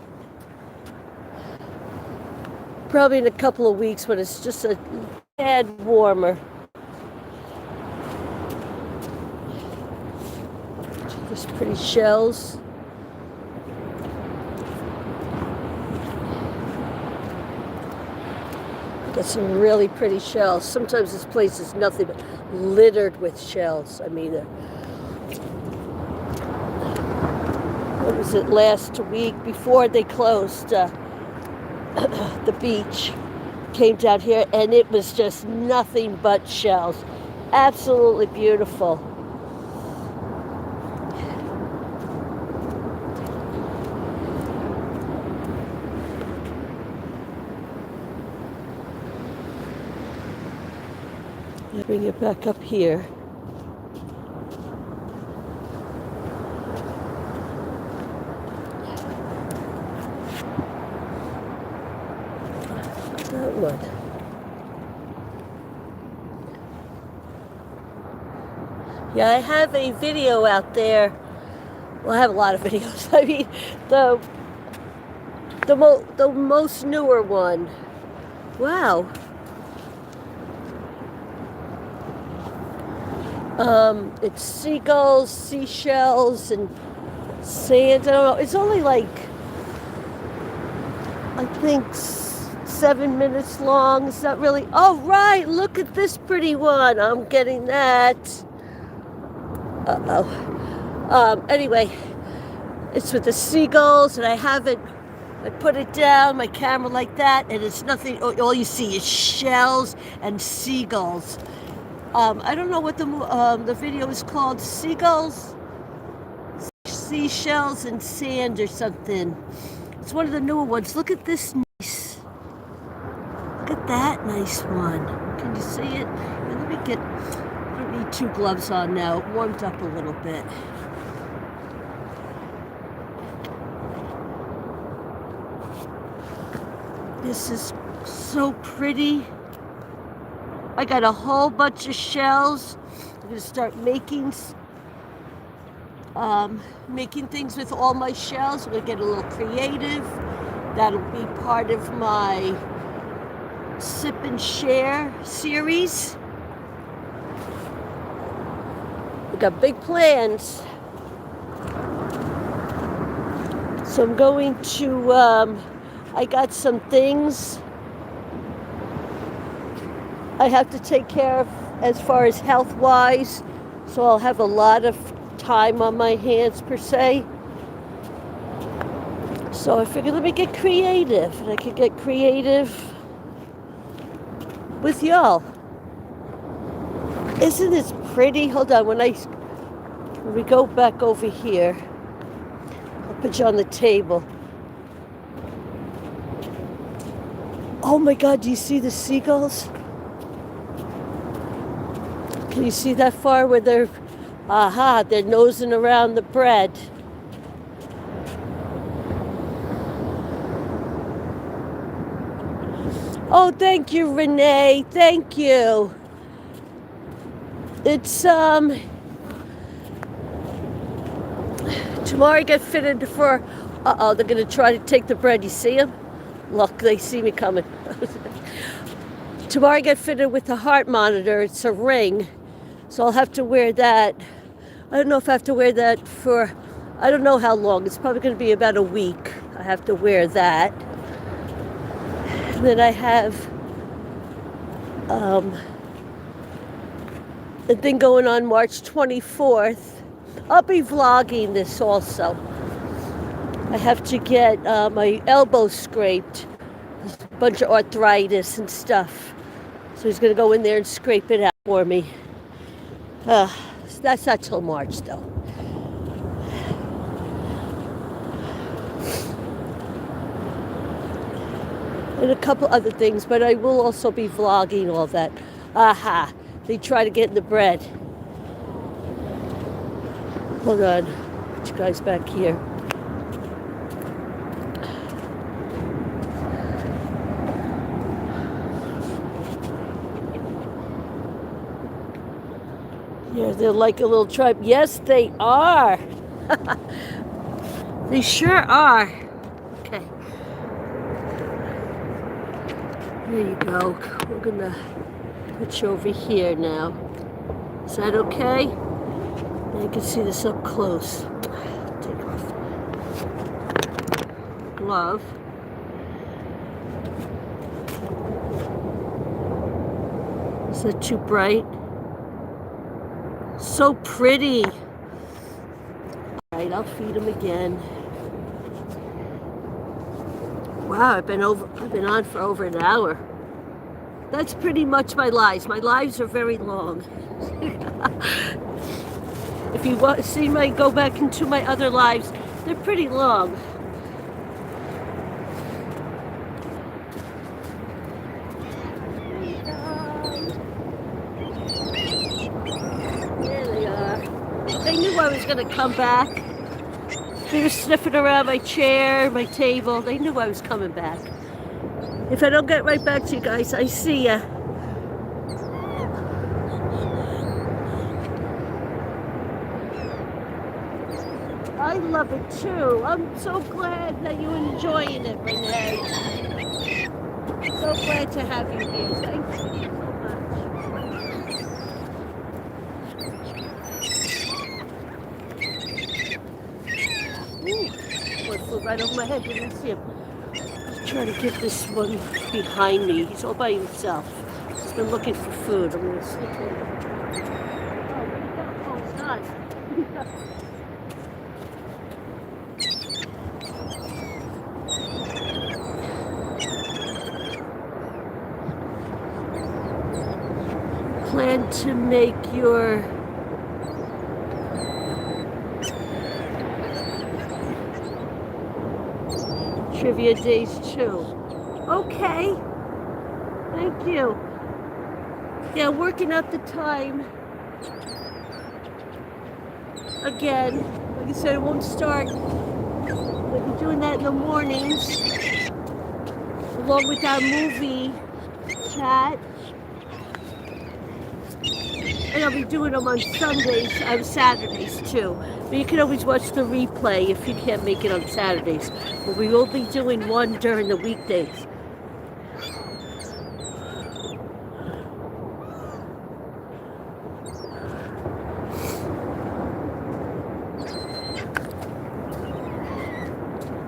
probably in a couple of weeks when it's just a tad warmer. There's pretty shells. Got some really pretty shells. Sometimes this place is nothing but littered with shells. I mean, Was it last week before they closed the beach? Came down here and it was just nothing but shells. Absolutely beautiful. Bring it back up here. That one. Yeah, I have a video out there. Well, I have a lot of videos. I mean, the most newer one. Wow. It's seagulls, seashells, and sand. I don't know. It's only like, I think, 7 minutes long. It's not really. Oh, right. Look at this pretty one. I'm getting that. Anyway, it's with the seagulls, and I put it down, my camera like that, and it's nothing. All you see is shells and seagulls. I don't know what the video is called. Seagulls, seashells, and sand or something. It's one of the newer ones. Look at this nice. Look at that nice one. Can you see it? Let me get. I don't need 2 gloves on now. It warmed up a little bit. This is so pretty. I got a whole bunch of shells. I'm going to start making things with all my shells. I'm going to get a little creative. That'll be part of my Sip and Share series. I've got big plans. So I'm going to, I got some things I have to take care of as far as health-wise, so I'll have a lot of time on my hands per se. So I figured let me get creative, and I could get creative with y'all. Isn't this pretty? Hold on, when we go back over here, I'll put you on the table. Oh my God, do you see the seagulls? Can you see that far where they're nosing around the bread? Oh, thank you, Renee. Thank you. It's, tomorrow I get fitted for, they're going to try to take the bread. You see them? Look, they see me coming. Tomorrow I get fitted with the heart monitor. It's a ring. So I'll have to wear that. I don't know if I have to wear that for, I don't know how long. It's probably going to be about a week. I have to wear that. And then I have the thing going on March 24th. I'll be vlogging this also. I have to get my elbow scraped. There's a bunch of arthritis and stuff. So he's going to go in there and scrape it out for me. That's not till March, though. And a couple other things, but I will also be vlogging all that. They try to get in the bread. Hold on. Put you guys back here. Yeah, they're like a little tribe. Yes, they are. They sure are. Okay. There you go. We're gonna put you over here now. Is that okay? You can see this up close. Take off glove. Is that too bright? So pretty. All right, I'll feed him again. Wow, I've been on for over an hour. That's pretty much my lives. My lives are very long. If you go back into my other lives, they're pretty long. There they are. They knew I was going to come back. They were sniffing around my chair, my table. They knew I was coming back. If I don't get right back to you guys, I see ya. I love it too. I'm so glad that you're enjoying it, Renee. So glad to have you here. Thank you so much. Ooh, one flew right over my head. Didn't see him. Trying to get this one behind me. He's all by himself. He's been looking for food. I'm going to sneak in. Oh, where'd he go? Oh, it's not. Plan to make your trivia days too. Okay. Thank you. Yeah, working out the time. Again, like I said, it won't start. I'll be doing that in the mornings, along with our movie chat. And I'll be doing them on Saturdays too. But you can always watch the replay if you can't make it on Saturdays. But we will be doing one during the weekdays.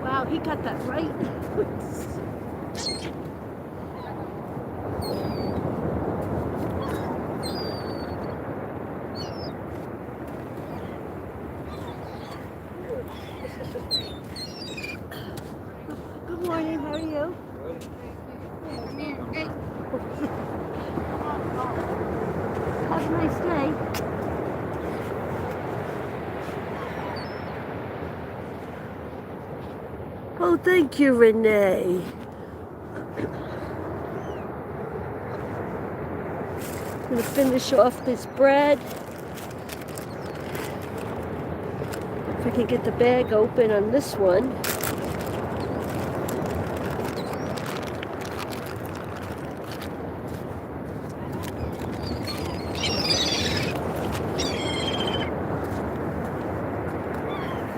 Wow, he got that right. Good morning, how are you? Have a nice day. Oh, thank you, Renee. I'm gonna finish off this bread. If I can get the bag open on this one.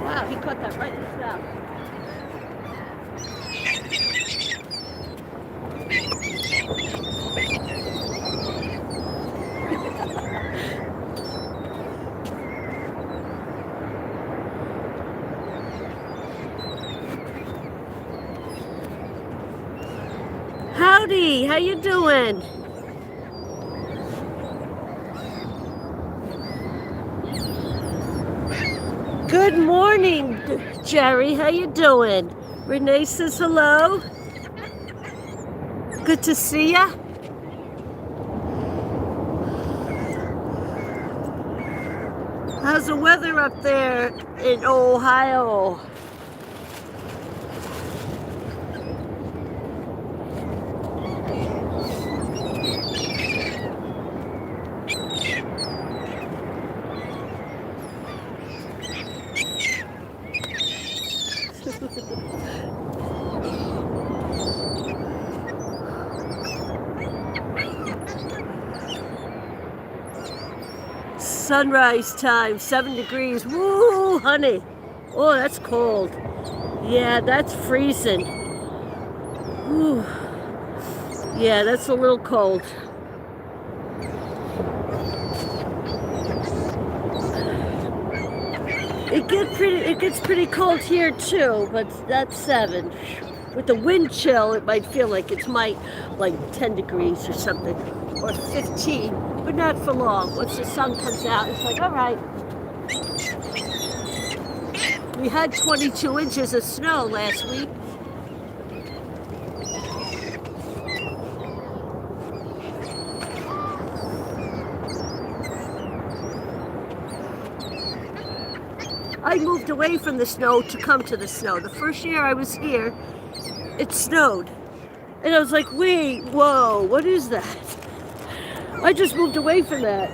Wow, he caught that right in his mouth. Howdy, how you doing? Good morning, Jerry. How you doing? Renee says hello. Good to see ya. How's the weather up there in Ohio? Sunrise time, 7 degrees. Woo, honey. Oh, that's cold. Yeah, that's freezing. Woo. Yeah, that's a little cold. It gets pretty cold here too, but that's 7. With the wind chill, it might feel like it's like 10 degrees or something, or 15, but not for long. Once the sun comes out, it's like, all right. We had 22 inches of snow last week. I moved away from the snow to come to the snow. The first year I was here, it snowed. And I was like, wait, whoa, what is that? I just moved away from that.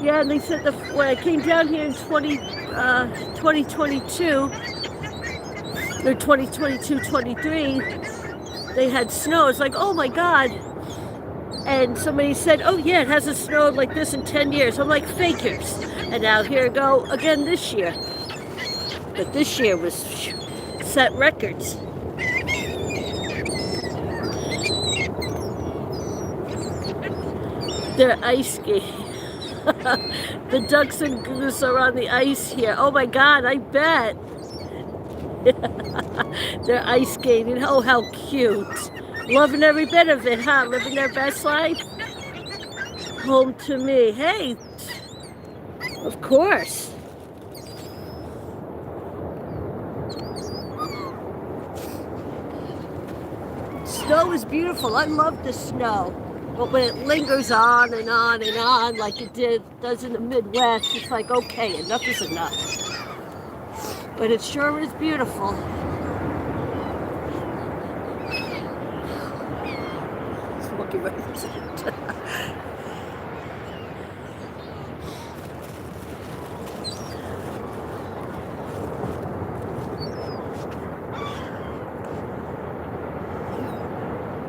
Yeah, and they said when I came down here in 2022, or 2022, 23, they had snow. It's like, oh my God. And somebody said, oh yeah, it hasn't snowed like this in 10 years. I'm like, fakers. And now here I go again this year. But this year was set records. They're ice skating. The ducks and goose are on the ice here. Oh my God, I bet. They're ice skating. Oh, how cute. Loving every bit of it, huh? Living their best life. Home to me. Hey, of course. Snow is beautiful. I love the snow. But when it lingers on and on and on like it does in the Midwest, it's like, okay, enough is enough. But it sure is beautiful. It's walking right into it.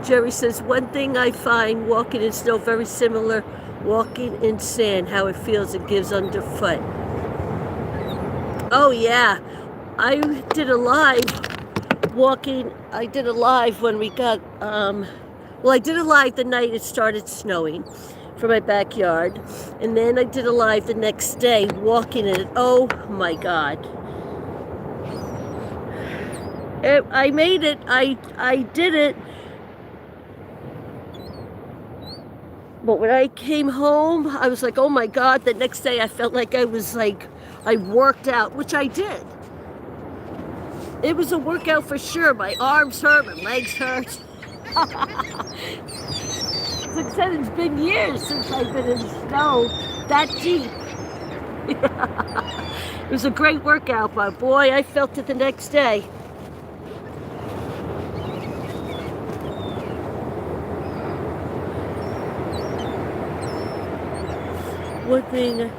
Jerry says, one thing I find walking in snow very similar walking in sand, how it feels it gives underfoot. Oh yeah, I did a live when we got, I did a live the night it started snowing from my backyard. And then I did a live the next day walking in it. Oh my God. I made it, I did it. But when I came home, I was like, oh my God, the next day I felt like I worked out, which I did. It was a workout for sure. My arms hurt, my legs hurt. Like I said, it's been years since I've been in snow that deep. It was a great workout, but boy, I felt it the next day. One thing.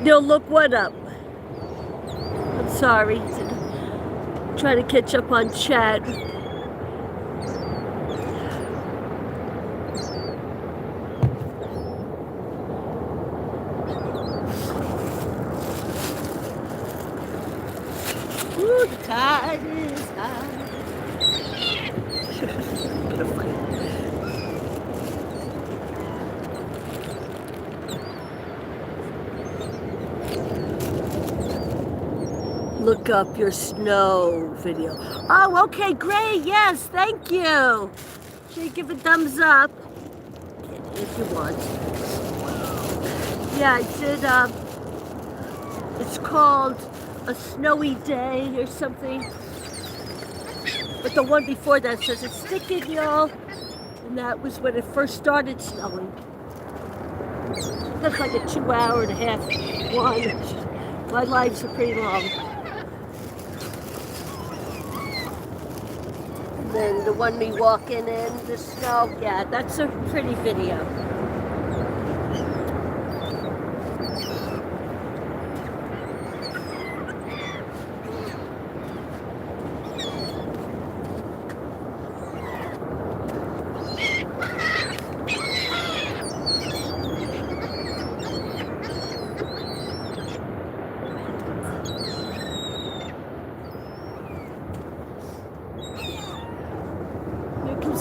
No, look what up. I'm sorry. I'm trying to catch up on chat. Ooh, the tide is high. Look up your snow video. Oh, okay, great. Yes, thank you. Should you give a thumbs up if you want? Yeah, I did. It's called A Snowy Day or something. But the one before that says it's sticking, y'all. And that was when it first started snowing. That's like a 2.5 one. My lives are pretty long. And then the one me walking in the snow, yeah, that's a pretty video.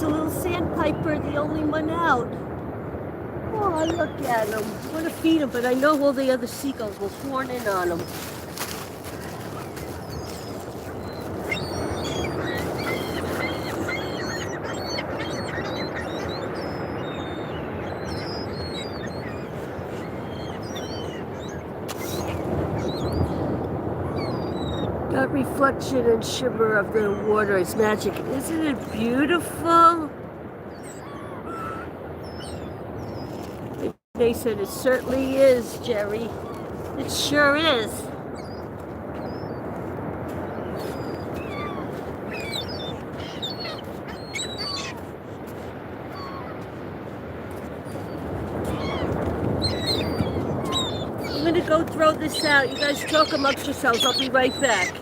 A little sandpiper, the only one out. Oh, look at him. I want to feed him, but I know all the other seagulls will horn in on him. That reflection and shimmer of the water is magic. Isn't it beautiful? They said it certainly is, Jerry. It sure is. I'm gonna go throw this out. You guys talk amongst yourselves. I'll be right back.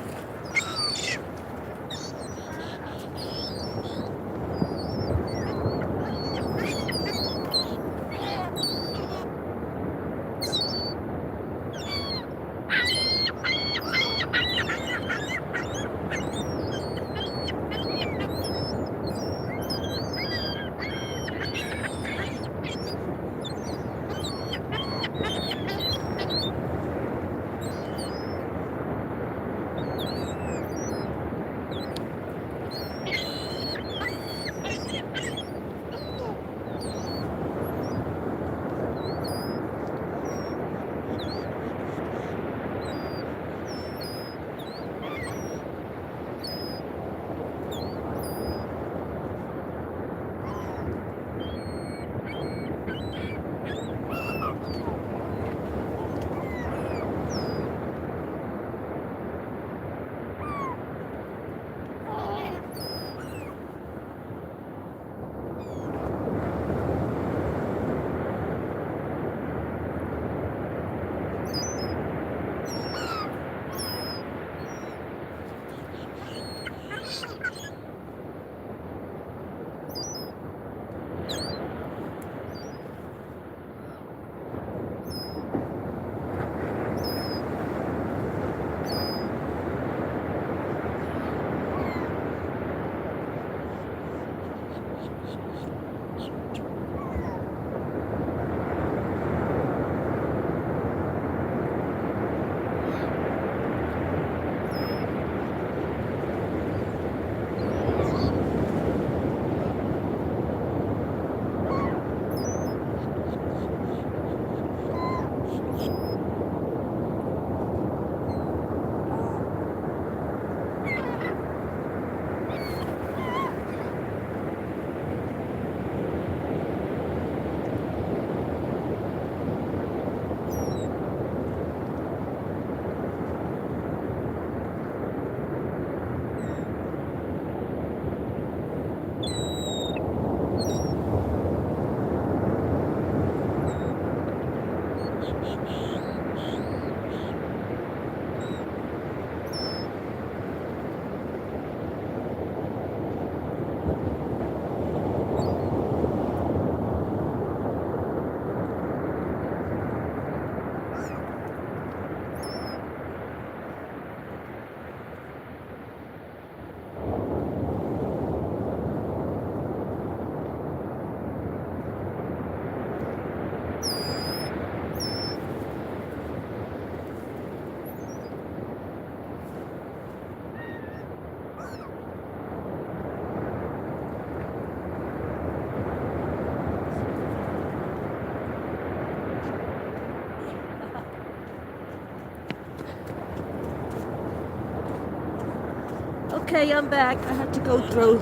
Okay, I'm back. I had to go throw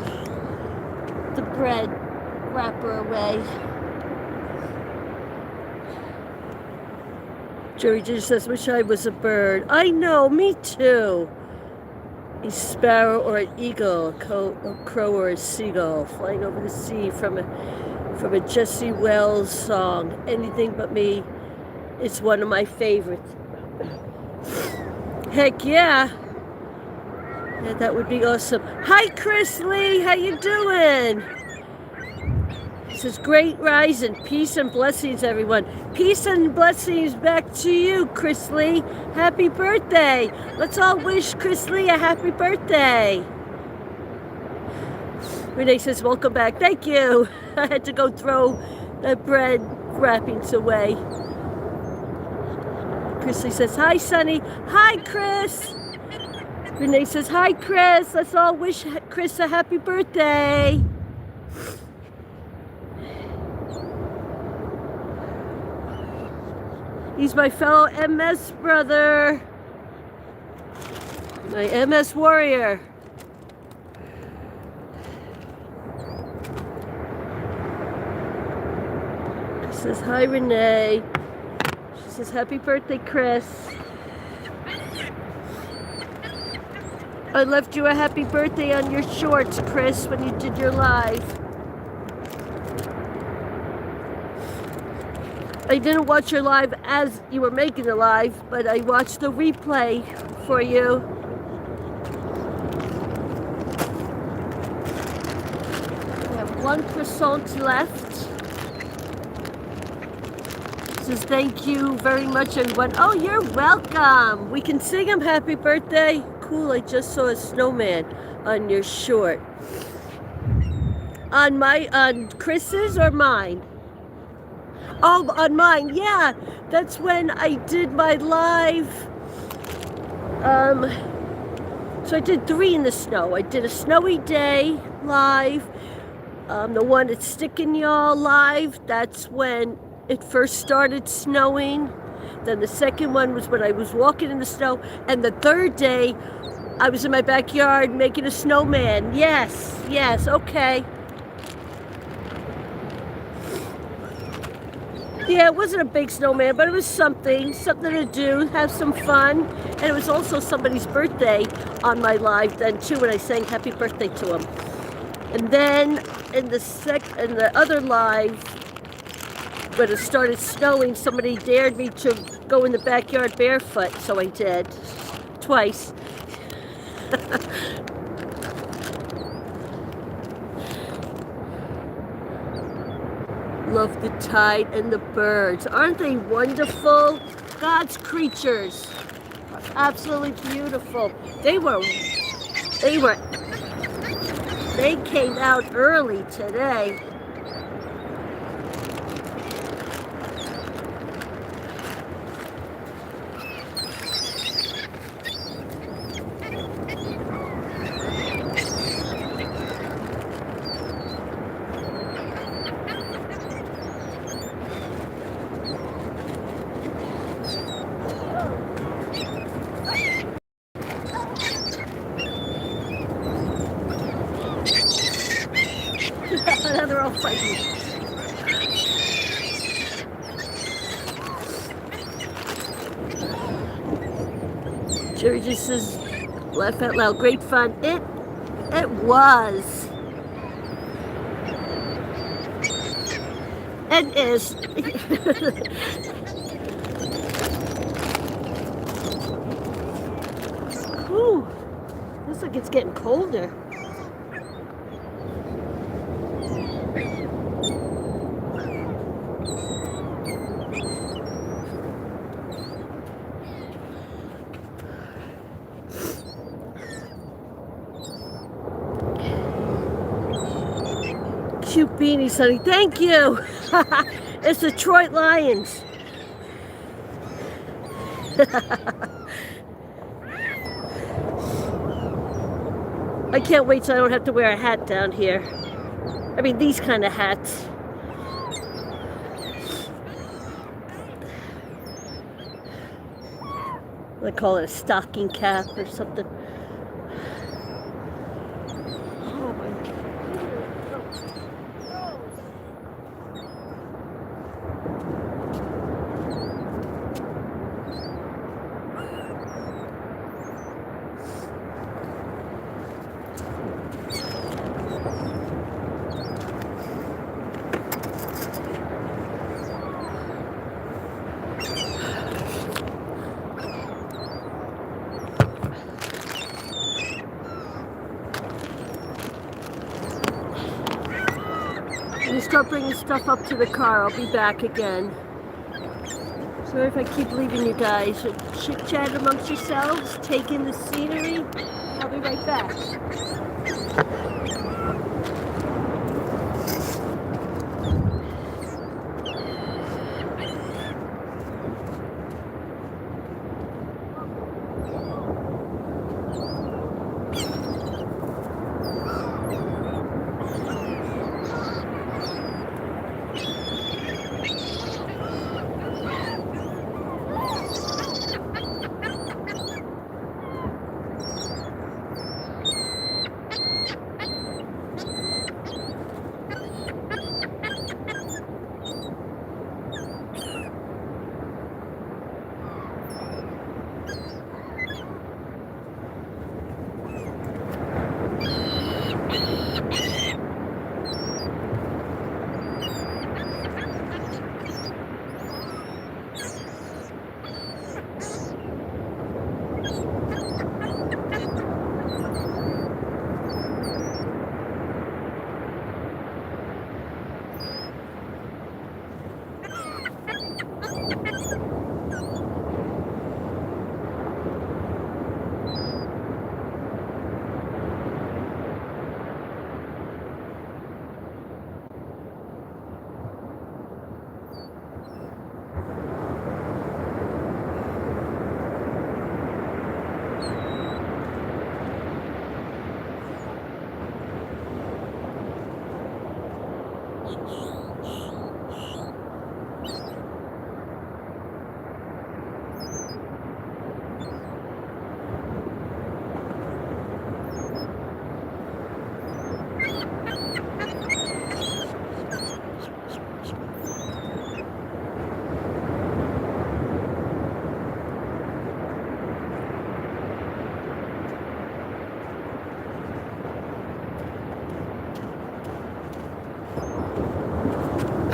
the bread wrapper away. Jerry just says, wish I was a bird. I know, me too. A sparrow or an eagle, a crow or a seagull, flying over the sea from a Jesse Wells song. Anything but me. It's one of my favorites. Heck yeah. Yeah, that would be awesome. Hi, Chris Lee. How you doing? He says, great rising. Peace and blessings, everyone. Peace and blessings back to you, Chris Lee. Happy birthday. Let's all wish Chris Lee a happy birthday. Renee says, welcome back. Thank you. I had to go throw the bread wrappings away. Chris Lee says, hi, Sonny. Hi, Chris. Renee says, hi, Chris. Let's all wish Chris a happy birthday. He's my fellow MS brother. My MS warrior. She says, hi, Renee. She says, happy birthday, Chris. I left you a happy birthday on your shorts, Chris, when you did your live. I didn't watch your live as you were making the live, but I watched the replay for you. We have 1 croissant left. Says thank you very much, everyone. Oh, you're welcome. We can sing him happy birthday. Cool, I just saw a snowman on your short. On Chris's or mine? Oh, on mine, yeah. That's when I did my live. So I did 3 in the snow. I did a snowy day live. The one at Stickin' Y'all live, that's when it first started snowing. Then the second one was when I was walking in the snow. And the third day, I was in my backyard making a snowman. Yes, okay. Yeah, it wasn't a big snowman, but it was something to do, have some fun. And it was also somebody's birthday on my live then too, when I sang happy birthday to him. And then in the other live, when it started snowing, somebody dared me to go in the backyard barefoot, so I did. Twice. Love the tide and the birds. Aren't they wonderful? God's creatures. Absolutely beautiful. They came out early today. Now they're all fighting. Jerry just says, laugh out loud, great fun. It was. It is. Whew. Looks like it's getting colder. Cute beanies, honey. Thank you. It's Detroit Lions. I can't wait till I don't have to wear a hat down here. I mean, these kind of hats. They call it a stocking cap or something. When you start bringing stuff up to the car, I'll be back again. Sorry if I keep leaving you guys. Chit-chat amongst yourselves, take in the scenery. I'll be right back.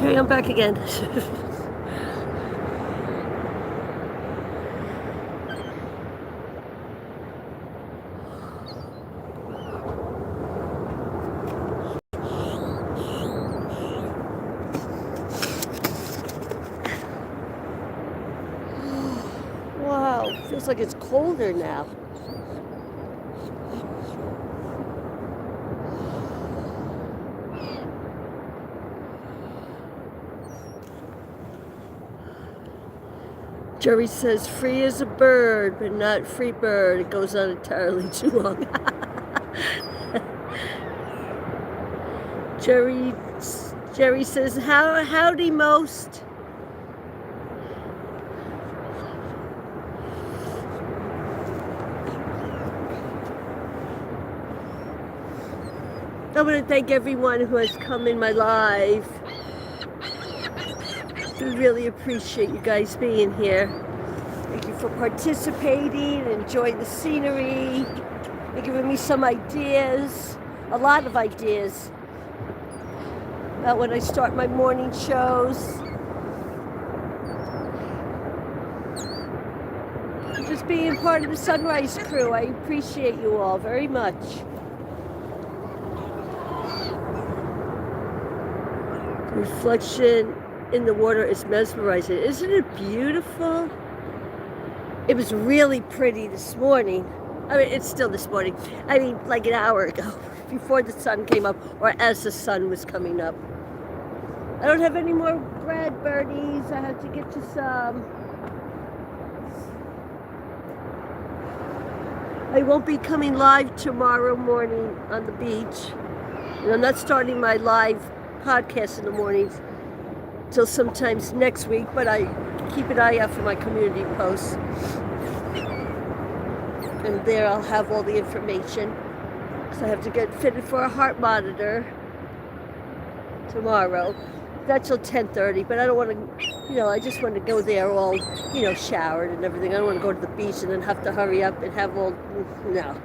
Okay, I'm back again. Wow, feels like it's colder now. Jerry says, free as a bird, but not free bird. It goes on entirely too long. Jerry says, howdy most. I want to thank everyone who has come in my live. I really appreciate you guys being here. Thank you for participating, enjoying the scenery, and giving me some ideas, a lot of ideas about when I start my morning shows. Just being part of the Sunrise crew. I appreciate you all very much. The reflection in the water is mesmerizing. Isn't it beautiful? It was really pretty this morning. I mean, it's still this morning. I mean, like an hour ago, before the sun came up, or as the sun was coming up. I don't have any more bread birdies. I have to get to some. I won't be coming live tomorrow morning on the beach. And I'm not starting my live podcast in the mornings till sometimes next week, but I keep an eye out for my community posts. And there I'll have all the information. So I have to get fitted for a heart monitor tomorrow. That's till 10:30, but I don't want to, I just want to go there all, showered and everything. I don't want to go to the beach and then have to hurry up and have all, no.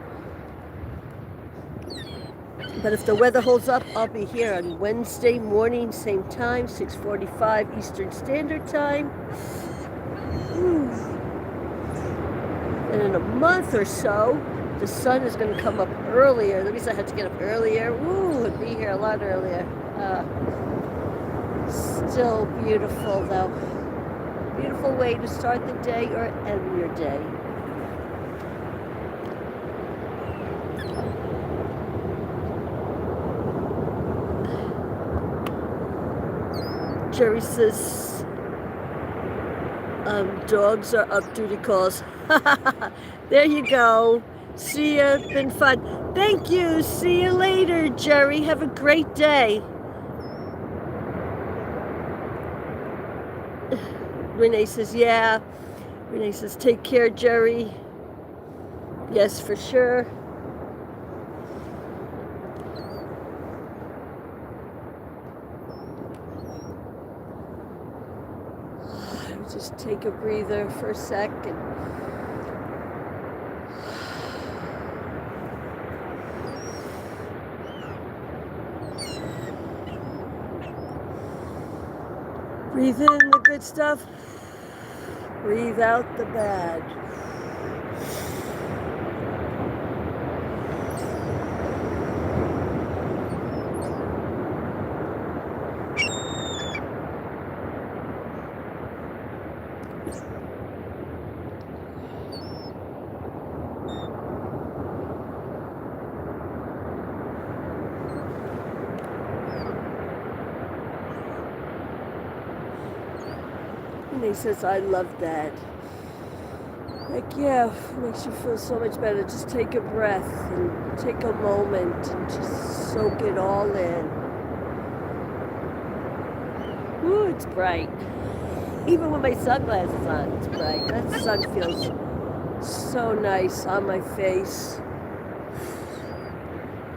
But if the weather holds up, I'll be here on Wednesday morning, same time, 6:45 Eastern Standard Time. And in a month or so, the sun is going to come up earlier. That means I had to get up earlier. And be here a lot earlier. Still beautiful, though. Beautiful way to start the day or end your day. Jerry says, dogs are up duty calls. There you go. See ya. Been fun. Thank you. See you later, Jerry. Have a great day. Renee says, yeah. Renee says, take care, Jerry. Yes, for sure. Just take a breather for a second. Breathe in the good stuff. Breathe out the bad. And he says, I love that. Like, yeah, makes you feel so much better. Just take a breath and take a moment and just soak it all in. Whew, it's bright. Even with my sunglasses on, it's bright. That sun feels so nice on my face.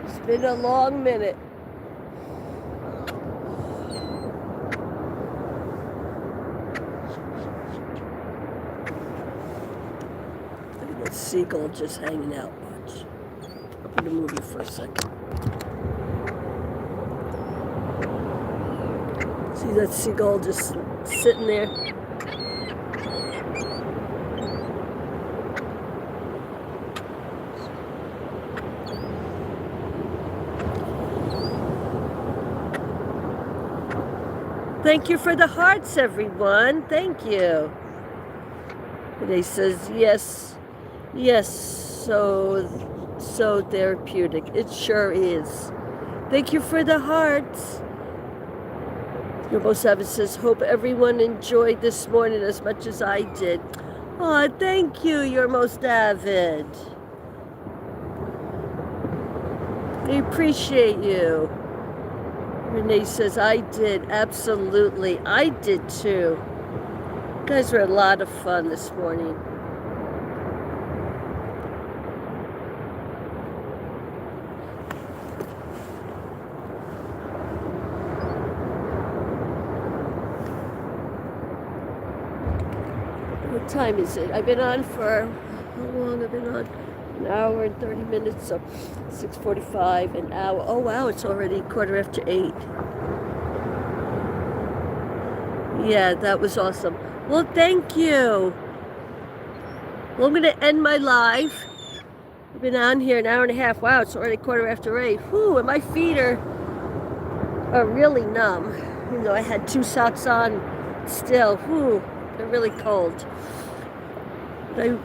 It's been a long minute. Look at that seagull just hanging out. Watch. I'm gonna move you for a second. See that seagull just sitting there? Thank you for the hearts, everyone. Thank you. And he says, yes, yes, so therapeutic. It sure is. Thank you for the hearts. Your most avid says, hope everyone enjoyed this morning as much as I did. Oh, thank you, your most avid. I appreciate you. Renee says, I did, absolutely. I did too. You guys were a lot of fun this morning. What time is it? I've been on for, how long have I been on? An hour and 30 minutes, so 6:45, an hour. Oh wow, it's already 8:15. Yeah, that was awesome. Well, thank you. Well, I'm going to end my live. I've been on here an hour and a half. Wow, it's already 8:15. Whew, and my feet are really numb. Even though I had 2 socks on still. Whew, they're really cold. But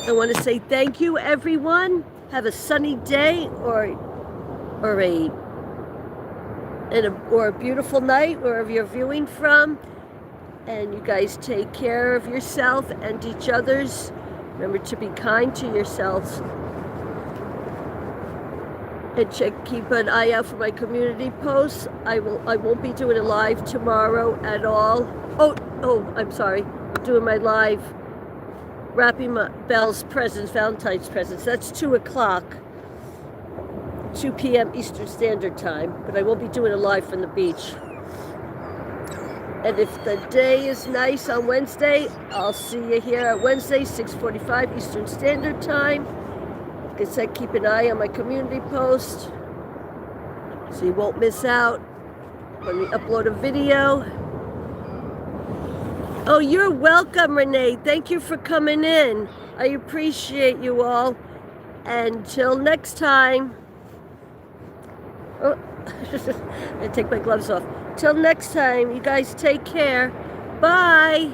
I want to say thank you, everyone. Have a sunny day or a beautiful night wherever you're viewing from. And you guys take care of yourself and each other's. Remember to be kind to yourselves. And keep an eye out for my community posts. I won't be doing a live tomorrow at all. Oh, I'm sorry. Doing my live wrapping my Belle's presents, Valentine's presents. That's 2 o'clock, 2 p.m. Eastern Standard Time. But I won't be doing a live from the beach. And if the day is nice on Wednesday, I'll see you here at Wednesday, 6:45 Eastern Standard Time. Like I said, keep an eye on my community post so you won't miss out when we upload a video. Oh, you're welcome, Renee. Thank you for coming in. I appreciate you all. Until next time. Oh, I take my gloves off. Till next time, you guys take care. Bye.